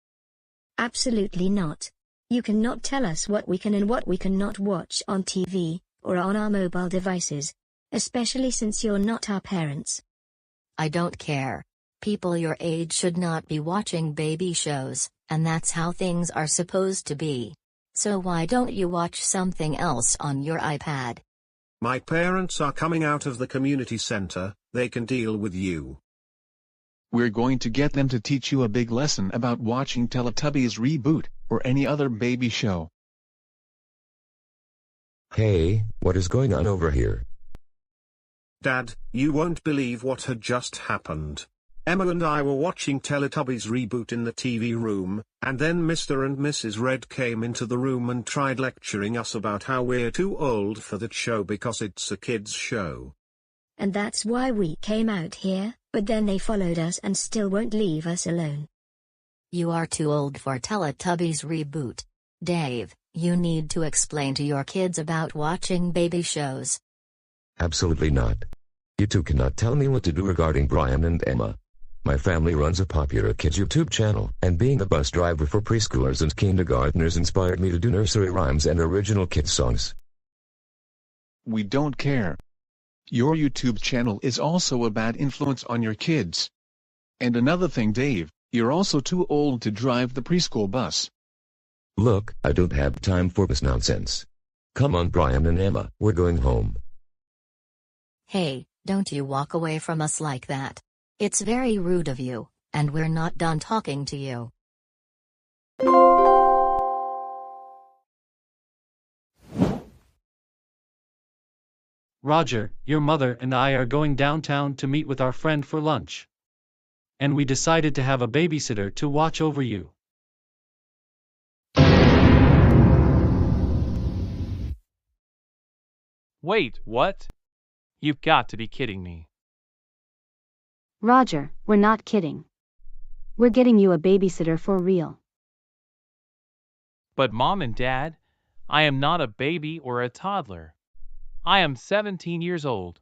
[SPEAKER 20] Absolutely not. You cannot tell us what we can and what we cannot watch on TV, or on our mobile devices. Especially since you're not our parents.
[SPEAKER 1] I don't care. People your age should not be watching baby shows, and that's how things are supposed to be. So why don't you watch something else on your iPad?
[SPEAKER 2] My parents are coming out of the community center, they can deal with you.
[SPEAKER 5] We're going to get them to teach you a big lesson about watching Teletubbies reboot, or any other baby show.
[SPEAKER 21] Hey, what is going on over here?
[SPEAKER 2] Dad, you won't believe what had just happened. Emma and I were watching Teletubbies reboot in the TV room, and then Mr. and Mrs. Red came into the room and tried lecturing us about how we're too old for that show because it's a kids' show.
[SPEAKER 20] And that's why we came out here, but then they followed us and still won't leave us alone.
[SPEAKER 1] You are too old for Teletubbies reboot. Dave, you need to explain to your kids about watching baby shows.
[SPEAKER 21] Absolutely not. You two cannot tell me what to do regarding Brian and Emma. My family runs a popular kids YouTube channel, and being a bus driver for preschoolers and kindergartners inspired me to do nursery rhymes and original kids songs.
[SPEAKER 5] We don't care. Your YouTube channel is also a bad influence on your kids. And another thing, Dave, you're also too old to drive the preschool bus.
[SPEAKER 21] Look, I don't have time for this nonsense. Come on, Brian and Emma, we're going home.
[SPEAKER 1] Hey, don't you walk away from us like that. It's very rude of you, and we're not done talking to you.
[SPEAKER 19] Roger, your mother and I are going downtown to meet with our friend for lunch. And we decided to have a babysitter to watch over you.
[SPEAKER 22] Wait, what? You've got to be kidding me.
[SPEAKER 3] Roger, we're not kidding. We're getting you a babysitter for real.
[SPEAKER 22] But Mom and Dad, I am not a baby or a toddler. I am 17 years old,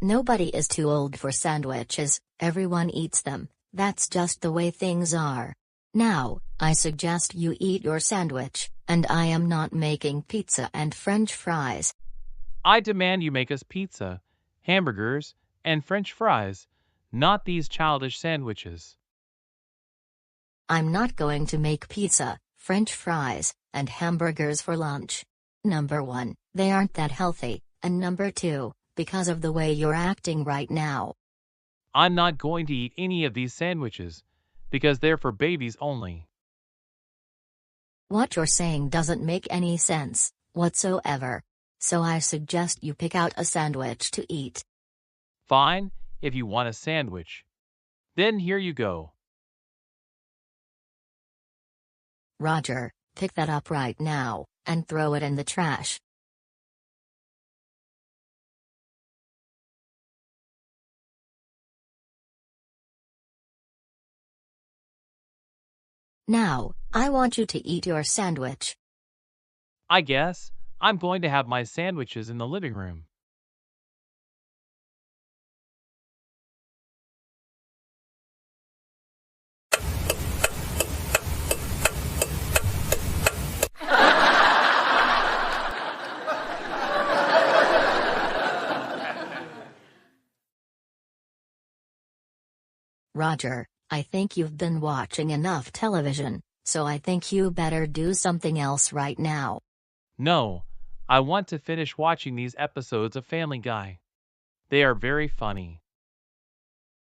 [SPEAKER 1] Nobody is too old for sandwiches, everyone eats them, that's just the way things are. Now, I suggest you eat your sandwich, and I am not making pizza and French fries.
[SPEAKER 22] I demand you make us pizza, hamburgers, and French fries, not these childish sandwiches.
[SPEAKER 1] I'm not going to make pizza, French fries, and hamburgers for lunch. Number 1, they aren't that healthy, and number 2, because of the way you're acting right now.
[SPEAKER 22] I'm not going to eat any of these sandwiches, because they're for babies only.
[SPEAKER 1] What you're saying doesn't make any sense, whatsoever. So I suggest you pick out a sandwich to eat.
[SPEAKER 22] Fine, if you want a sandwich. Then here you go.
[SPEAKER 1] Roger, pick that up right now, and throw it in the trash. Now, I want you to eat your sandwich.
[SPEAKER 22] I guess I'm going to have my sandwiches in the living room.
[SPEAKER 1] Roger, I think you've been watching enough television, so I think you better do something else right now.
[SPEAKER 22] No, I want to finish watching these episodes of Family Guy. They are very funny.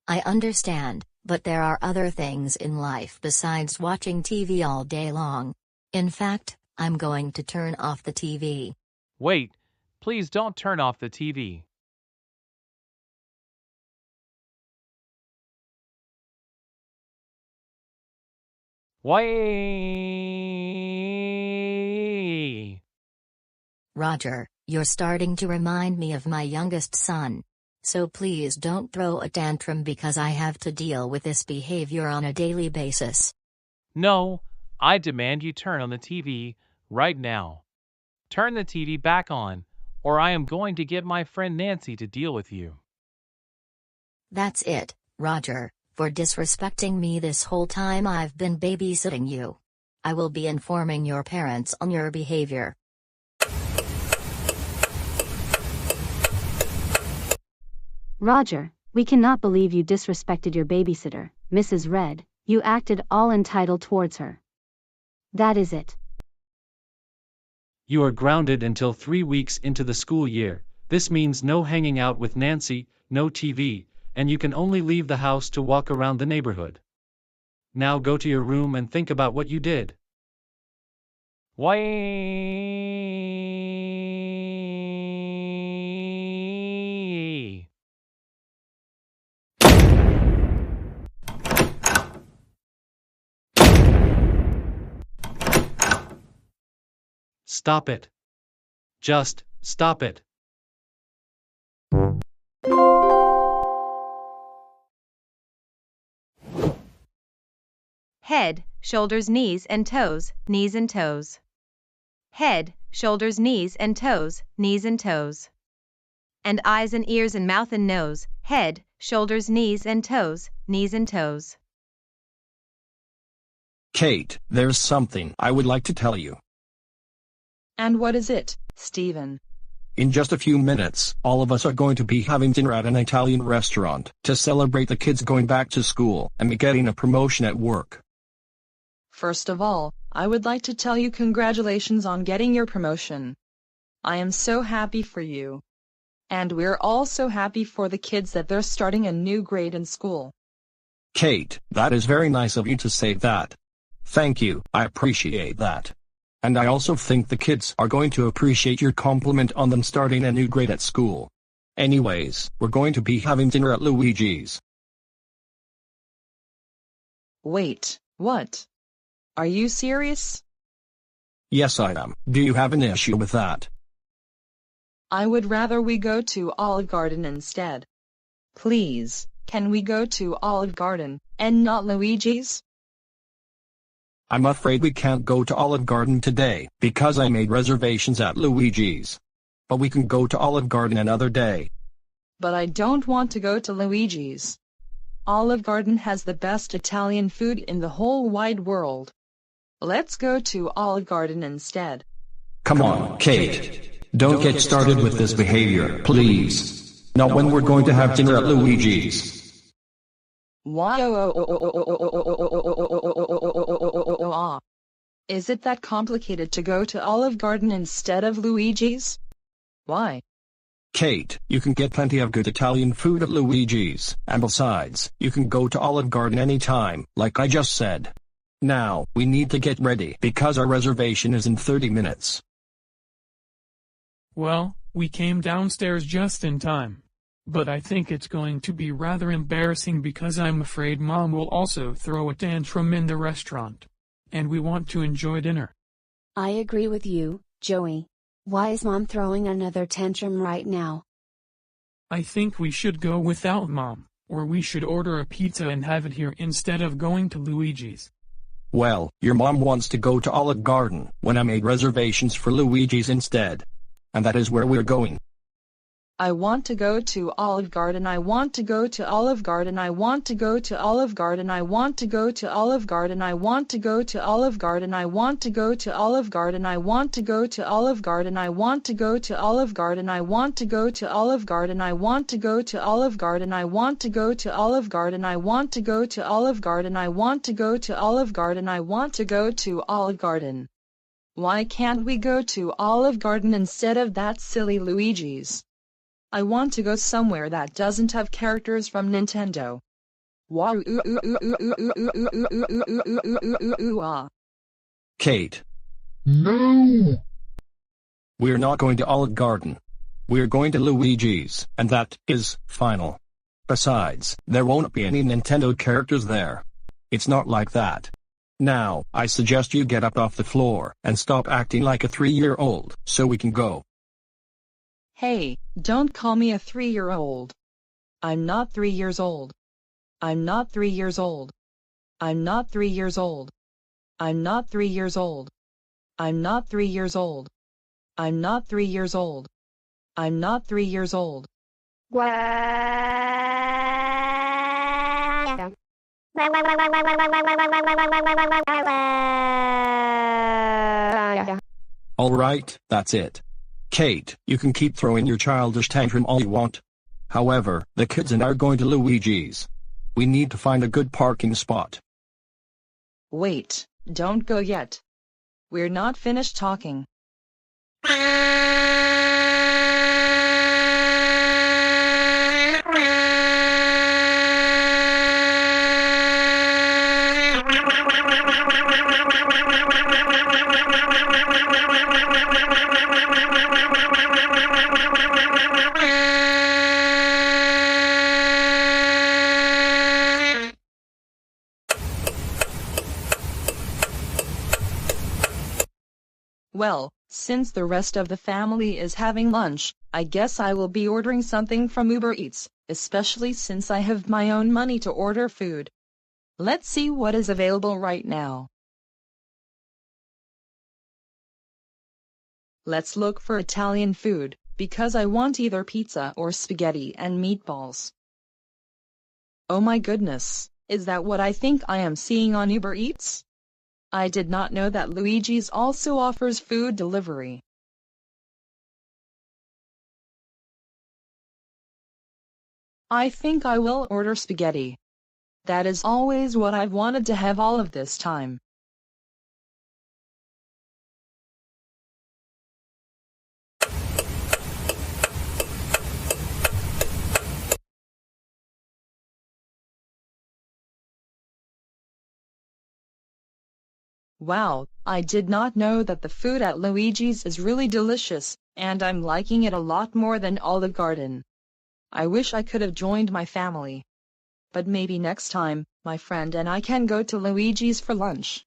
[SPEAKER 1] I understand, but there are other things in life besides watching TV all day long. In fact, I'm going to turn off the TV.
[SPEAKER 22] Wait, please don't turn off the TV. Why?
[SPEAKER 1] Roger, you're starting to remind me of my youngest son. So please don't throw a tantrum because I have to deal with this behavior on a daily basis.
[SPEAKER 22] No, I demand you turn on the TV right now. Turn the TV back on, or I am going to get my friend Nancy to deal with you.
[SPEAKER 1] That's it, Roger, for disrespecting me this whole time I've been babysitting you. I will be informing your parents on your behavior.
[SPEAKER 3] Roger, we cannot believe you disrespected your babysitter, Mrs. Red. You acted all entitled towards her. That is it.
[SPEAKER 19] You are grounded until 3 weeks into the school year. This means no hanging out with Nancy, no TV, and you can only leave the house to walk around the neighborhood. Now go to your room and think about what you did.
[SPEAKER 22] Why?
[SPEAKER 19] Stop it. Just stop it.
[SPEAKER 9] Head, shoulders, knees and toes, knees and toes. Head, shoulders, knees and toes, knees and toes. And eyes and ears and mouth and nose, head, shoulders, knees and toes, knees and toes.
[SPEAKER 10] Kate, there's something I would like to tell you.
[SPEAKER 11] And what is it, Stephen?
[SPEAKER 10] In just a few minutes, all of us are going to be having dinner at an Italian restaurant to celebrate the kids going back to school and me getting a promotion at work.
[SPEAKER 11] First of all, I would like to tell you congratulations on getting your promotion. I am so happy for you. And we're all so happy for the kids that they're starting a new grade in school.
[SPEAKER 10] Kate, that is very nice of you to say that. Thank you, I appreciate that. And I also think the kids are going to appreciate your compliment on them starting a new grade at school. Anyways, we're going to be having dinner at Luigi's.
[SPEAKER 11] Wait, what? Are you serious?
[SPEAKER 10] Yes, I am. Do you have an issue with that?
[SPEAKER 11] I would rather we go to Olive Garden instead. Please, can we go to Olive Garden, and not Luigi's?
[SPEAKER 10] I'm afraid we can't go to Olive Garden today, because I made reservations at Luigi's. But we can go to Olive Garden another day.
[SPEAKER 11] but I don't want to go to Luigi's. Olive Garden has the best Italian food in the whole wide world. Let's go to Olive Garden instead.
[SPEAKER 10] Come on, Kate. Don't get started with this behavior, please. Not when we're going to have dinner at Luigi's.
[SPEAKER 11] Why? Is it that complicated to go to Olive Garden instead of Luigi's? Why?
[SPEAKER 10] Kate, you can get plenty of good Italian food at Luigi's, and besides, you can go to Olive Garden anytime, like I just said. Now, we need to get ready because our reservation is in 30 minutes.
[SPEAKER 12] Well, we came downstairs just in time. But I think it's going to be rather embarrassing because I'm afraid Mom will also throw a tantrum in the restaurant. And we want to enjoy dinner.
[SPEAKER 3] I agree with you, Joey. Why is Mom throwing another tantrum right now?
[SPEAKER 12] I think we should go without Mom, or we should order a pizza and have it here instead of going to Luigi's.
[SPEAKER 10] Well, your mom wants to go to Olive Garden when I made reservations for Luigi's instead. And that is where we're going.
[SPEAKER 11] I want to go to Olive Garden. I want to go to Olive Garden. I want to go to Olive Garden. I want to go to Olive Garden. I want to go to Olive Garden. I want to go to Olive Garden. I want to go to Olive Garden. I want to go to Olive Garden. I want to go to Olive Garden. I want to go to Olive Garden. I want to go to Olive Garden. I want to go to Olive Garden. I want to go to Olive Garden. I want to go to Olive Garden. Why can't we go to Olive Garden instead of that silly Luigi's? I want to go somewhere that doesn't have characters from Nintendo.
[SPEAKER 10] Kate. No! We're not going to Olive Garden. We're going to Luigi's, and that is final. Besides, there won't be any Nintendo characters there. It's not like that. Now, I suggest you get up off the floor and stop acting like a 3-year-old so we can go.
[SPEAKER 11] Hey, don't call me a 3-year-old. I'm not 3 years old. I'm not 3 years old. I'm not 3 years old. I'm not 3 years old. I'm not 3 years old. I'm not 3 years old. I'm not 3 years old.
[SPEAKER 10] All right, that's it. Kate, you can keep throwing your childish tantrum all you want. However, the kids and I are going to Luigi's. We need to find a good parking spot.
[SPEAKER 11] Wait, don't go yet. We're not finished talking. Well, since the rest of the family is having lunch, I guess I will be ordering something from Uber Eats, especially since I have my own money to order food. Let's see what is available right now. Let's look for Italian food, because I want either pizza or spaghetti and meatballs. Oh my goodness, is that what I think I am seeing on Uber Eats? I did not know that Luigi's also offers food delivery. I think I will order spaghetti. That is always what I've wanted to have all of this time. Wow, I did not know that the food at Luigi's is really delicious, and I'm liking it a lot more than Olive Garden. I wish I could have joined my family. But maybe next time, my friend and I can go to Luigi's for lunch.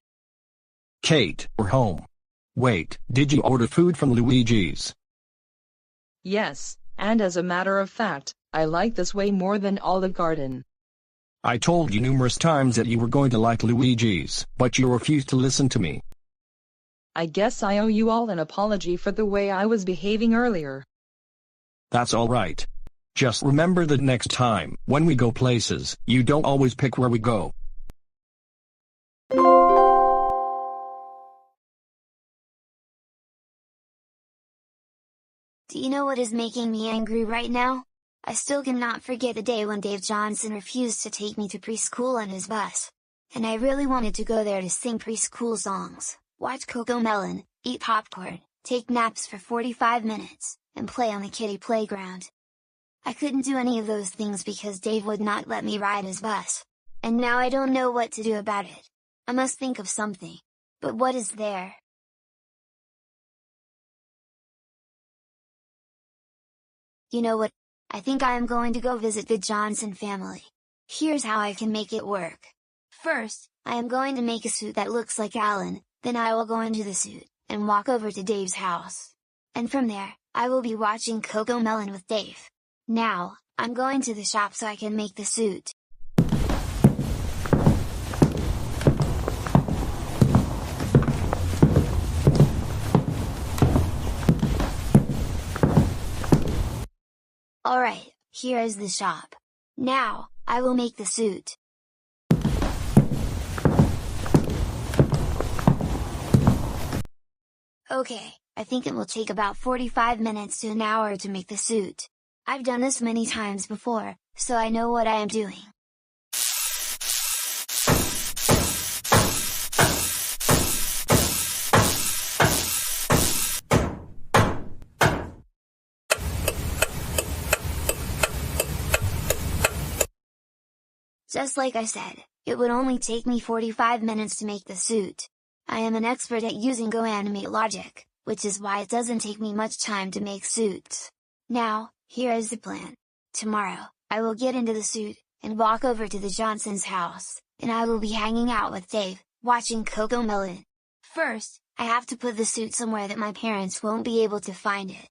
[SPEAKER 10] Kate, we're home. Wait, did you order food from Luigi's?
[SPEAKER 11] Yes, and as a matter of fact, I like this way more than Olive Garden.
[SPEAKER 10] I told you numerous times that you were going to like Luigi's, but you refused to listen to me.
[SPEAKER 11] I guess I owe you all an apology for the way I was behaving earlier.
[SPEAKER 10] That's all right. Just remember that next time, when we go places, you don't always pick where we go.
[SPEAKER 6] Do you know what is making me angry right now? I still cannot forget the day when Dave Johnson refused to take me to preschool on his bus. And I really wanted to go there to sing preschool songs, watch CoComelon, eat popcorn, take naps for 45 minutes, and play on the kiddie playground. I couldn't do any of those things because Dave would not let me ride his bus. And now I don't know what to do about it. I must think of something. But what is there? You know what? I think I am going to go visit the Johnson family. Here's how I can make it work. First, I am going to make a suit that looks like Alan, then I will go into the suit, and walk over to Dave's house. And from there, I will be watching CoComelon with Dave. Now, I'm going to the shop so I can make the suit. Alright, here is the shop. Now, I will make the suit. Okay, I think it will take about 45 minutes to an hour to make the suit. I've done this many times before, so I know what I am doing. Just like I said, it would only take me 45 minutes to make the suit. I am an expert at using GoAnimate logic, which is why it doesn't take me much time to make suits. Now, here is the plan. Tomorrow, I will get into the suit, and walk over to the Johnsons' house, and I will be hanging out with Dave, watching CoComelon. First, I have to put the suit somewhere that my parents won't be able to find it.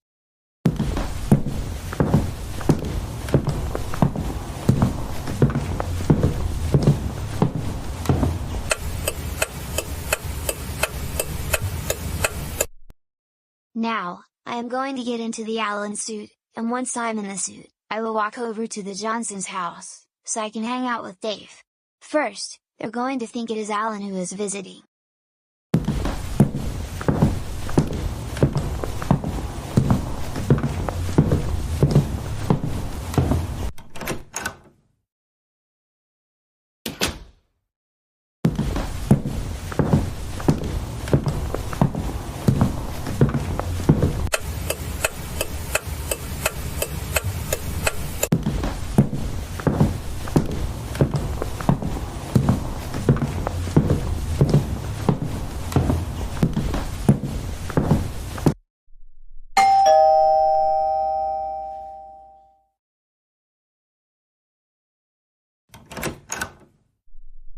[SPEAKER 6] Now, I am going to get into the Alan suit, and once I'm in the suit, I will walk over to the Johnsons' house, so I can hang out with Dave. First, they're going to think it is Alan who is visiting.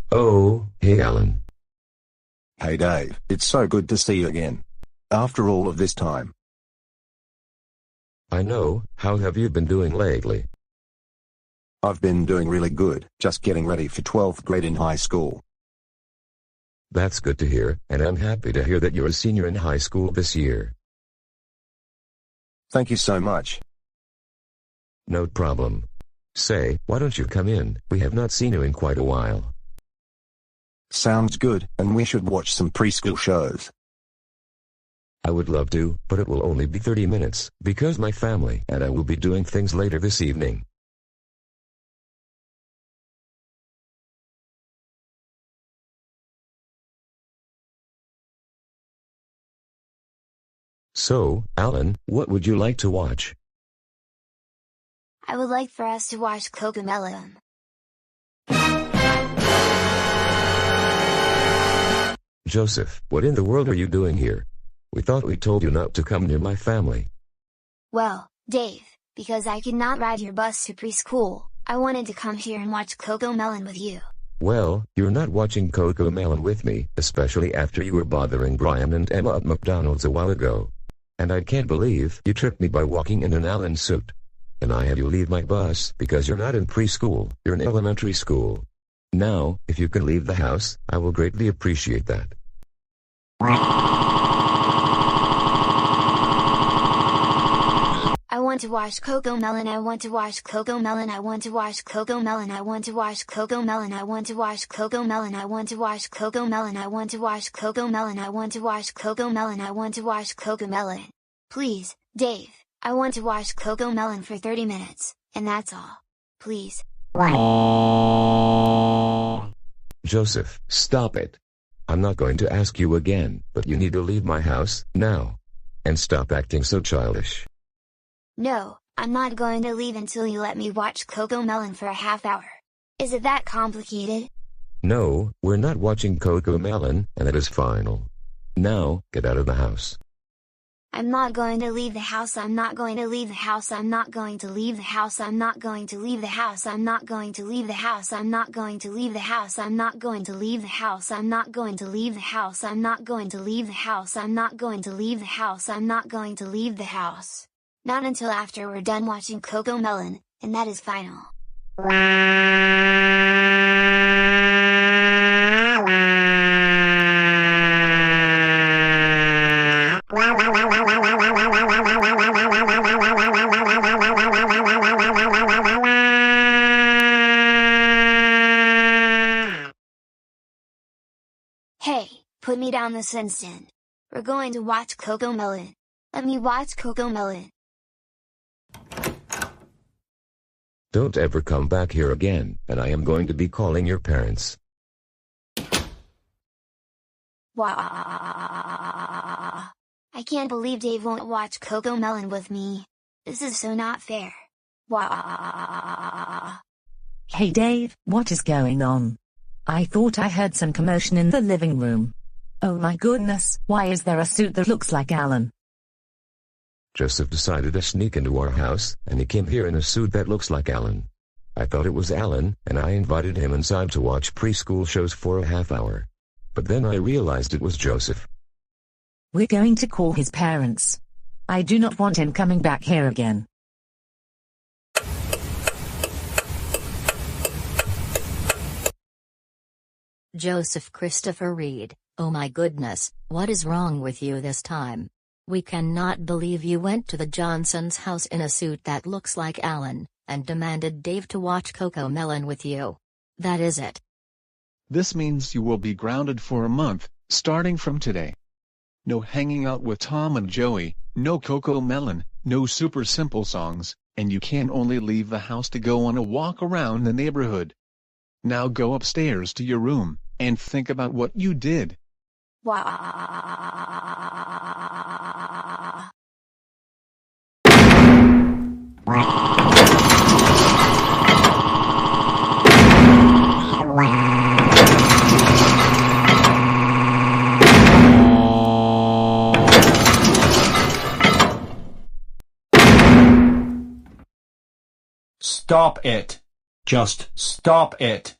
[SPEAKER 21] Oh, hey Alan.
[SPEAKER 14] Hey Dave, it's so good to see you again. After all of this time.
[SPEAKER 21] I know, how have you been doing lately?
[SPEAKER 14] I've been doing really good, just getting ready for 12th grade in high school.
[SPEAKER 21] That's good to hear, and I'm happy to hear that you're a senior in high school this year.
[SPEAKER 14] Thank you so much.
[SPEAKER 21] No problem. Say, why don't you come in? We have not seen you in quite a while.
[SPEAKER 14] Sounds good, and we should watch some preschool shows.
[SPEAKER 21] I would love to, but it will only be 30 minutes, because my family and I will be doing things later this evening. So, Alan, what would you like to watch?
[SPEAKER 6] I would like for us to watch CoComelon.
[SPEAKER 21] Joseph, what in the world are you doing here? We thought we told you not to come near my family.
[SPEAKER 6] Well, Dave, because I could not ride your bus to preschool, I wanted to come here and watch CoComelon with you.
[SPEAKER 21] Well, you're not watching CoComelon with me, especially after you were bothering Brian and Emma at McDonald's a while ago. And I can't believe you tricked me by walking in an Alan suit. And I had you leave my bus because you're not in preschool, you're in elementary school. Now, if you can leave the house, I will greatly appreciate that.
[SPEAKER 6] I want to watch CoComelon. I want to watch CoComelon. I want to watch CoComelon. I want to watch CoComelon. I want to watch CoComelon. I want to watch CoComelon. I want to watch CoComelon. I want to watch CoComelon. I want to watch CoComelon. Please, Dave, I want to watch CoComelon for 30 minutes, and that's all. Please.
[SPEAKER 21] Joseph, stop it. I'm not going to ask you again, but you need to leave my house, now. And stop acting so childish.
[SPEAKER 6] No, I'm not going to leave until you let me watch CoComelon for a half hour. Is it that complicated?
[SPEAKER 21] No, we're not watching CoComelon, and it is final. Now, get out of the house.
[SPEAKER 6] I'm not going to leave the house. I'm not going to leave the house. I'm not going to leave the house. I'm not going to leave the house. I'm not going to leave the house. I'm not going to leave the house. I'm not going to leave the house. I'm not going to leave the house. I'm not going to leave the house. I'm not going to leave the house. I'm not going to leave the house. Not until after we're done watching CoComelon, and that is final. Hey, put me down this instant. We're going to watch CoComelon. Let me watch CoComelon.
[SPEAKER 21] Don't ever come back here again, and I am going to be calling your parents.
[SPEAKER 6] Wow. I can't believe Dave won't watch CoComelon with me. This is so not fair. Wow.
[SPEAKER 4] Hey Dave, what is going on? I thought I heard some commotion in the living room. Oh my goodness, why is there a suit that looks like Alan?
[SPEAKER 21] Joseph decided to sneak into our house, and he came here in a suit that looks like Alan. I thought it was Alan, and I invited him inside to watch preschool shows for a half hour. But then I realized it was Joseph.
[SPEAKER 4] We're going to call his parents. I do not want him coming back here again.
[SPEAKER 1] Joseph Christopher Reed, oh my goodness, what is wrong with you this time? We cannot believe you went to the Johnsons' house in a suit that looks like Alan, and demanded Dave to watch CoComelon with you. That is it.
[SPEAKER 5] This means you will be grounded for a month, starting from today. No hanging out with Tom and Joey, no CoComelon, no super simple songs, and you can only leave the house to go on a walk around the neighborhood. Now go upstairs to your room, and think about what you did.
[SPEAKER 6] Wow.
[SPEAKER 10] Stop it. Just stop it.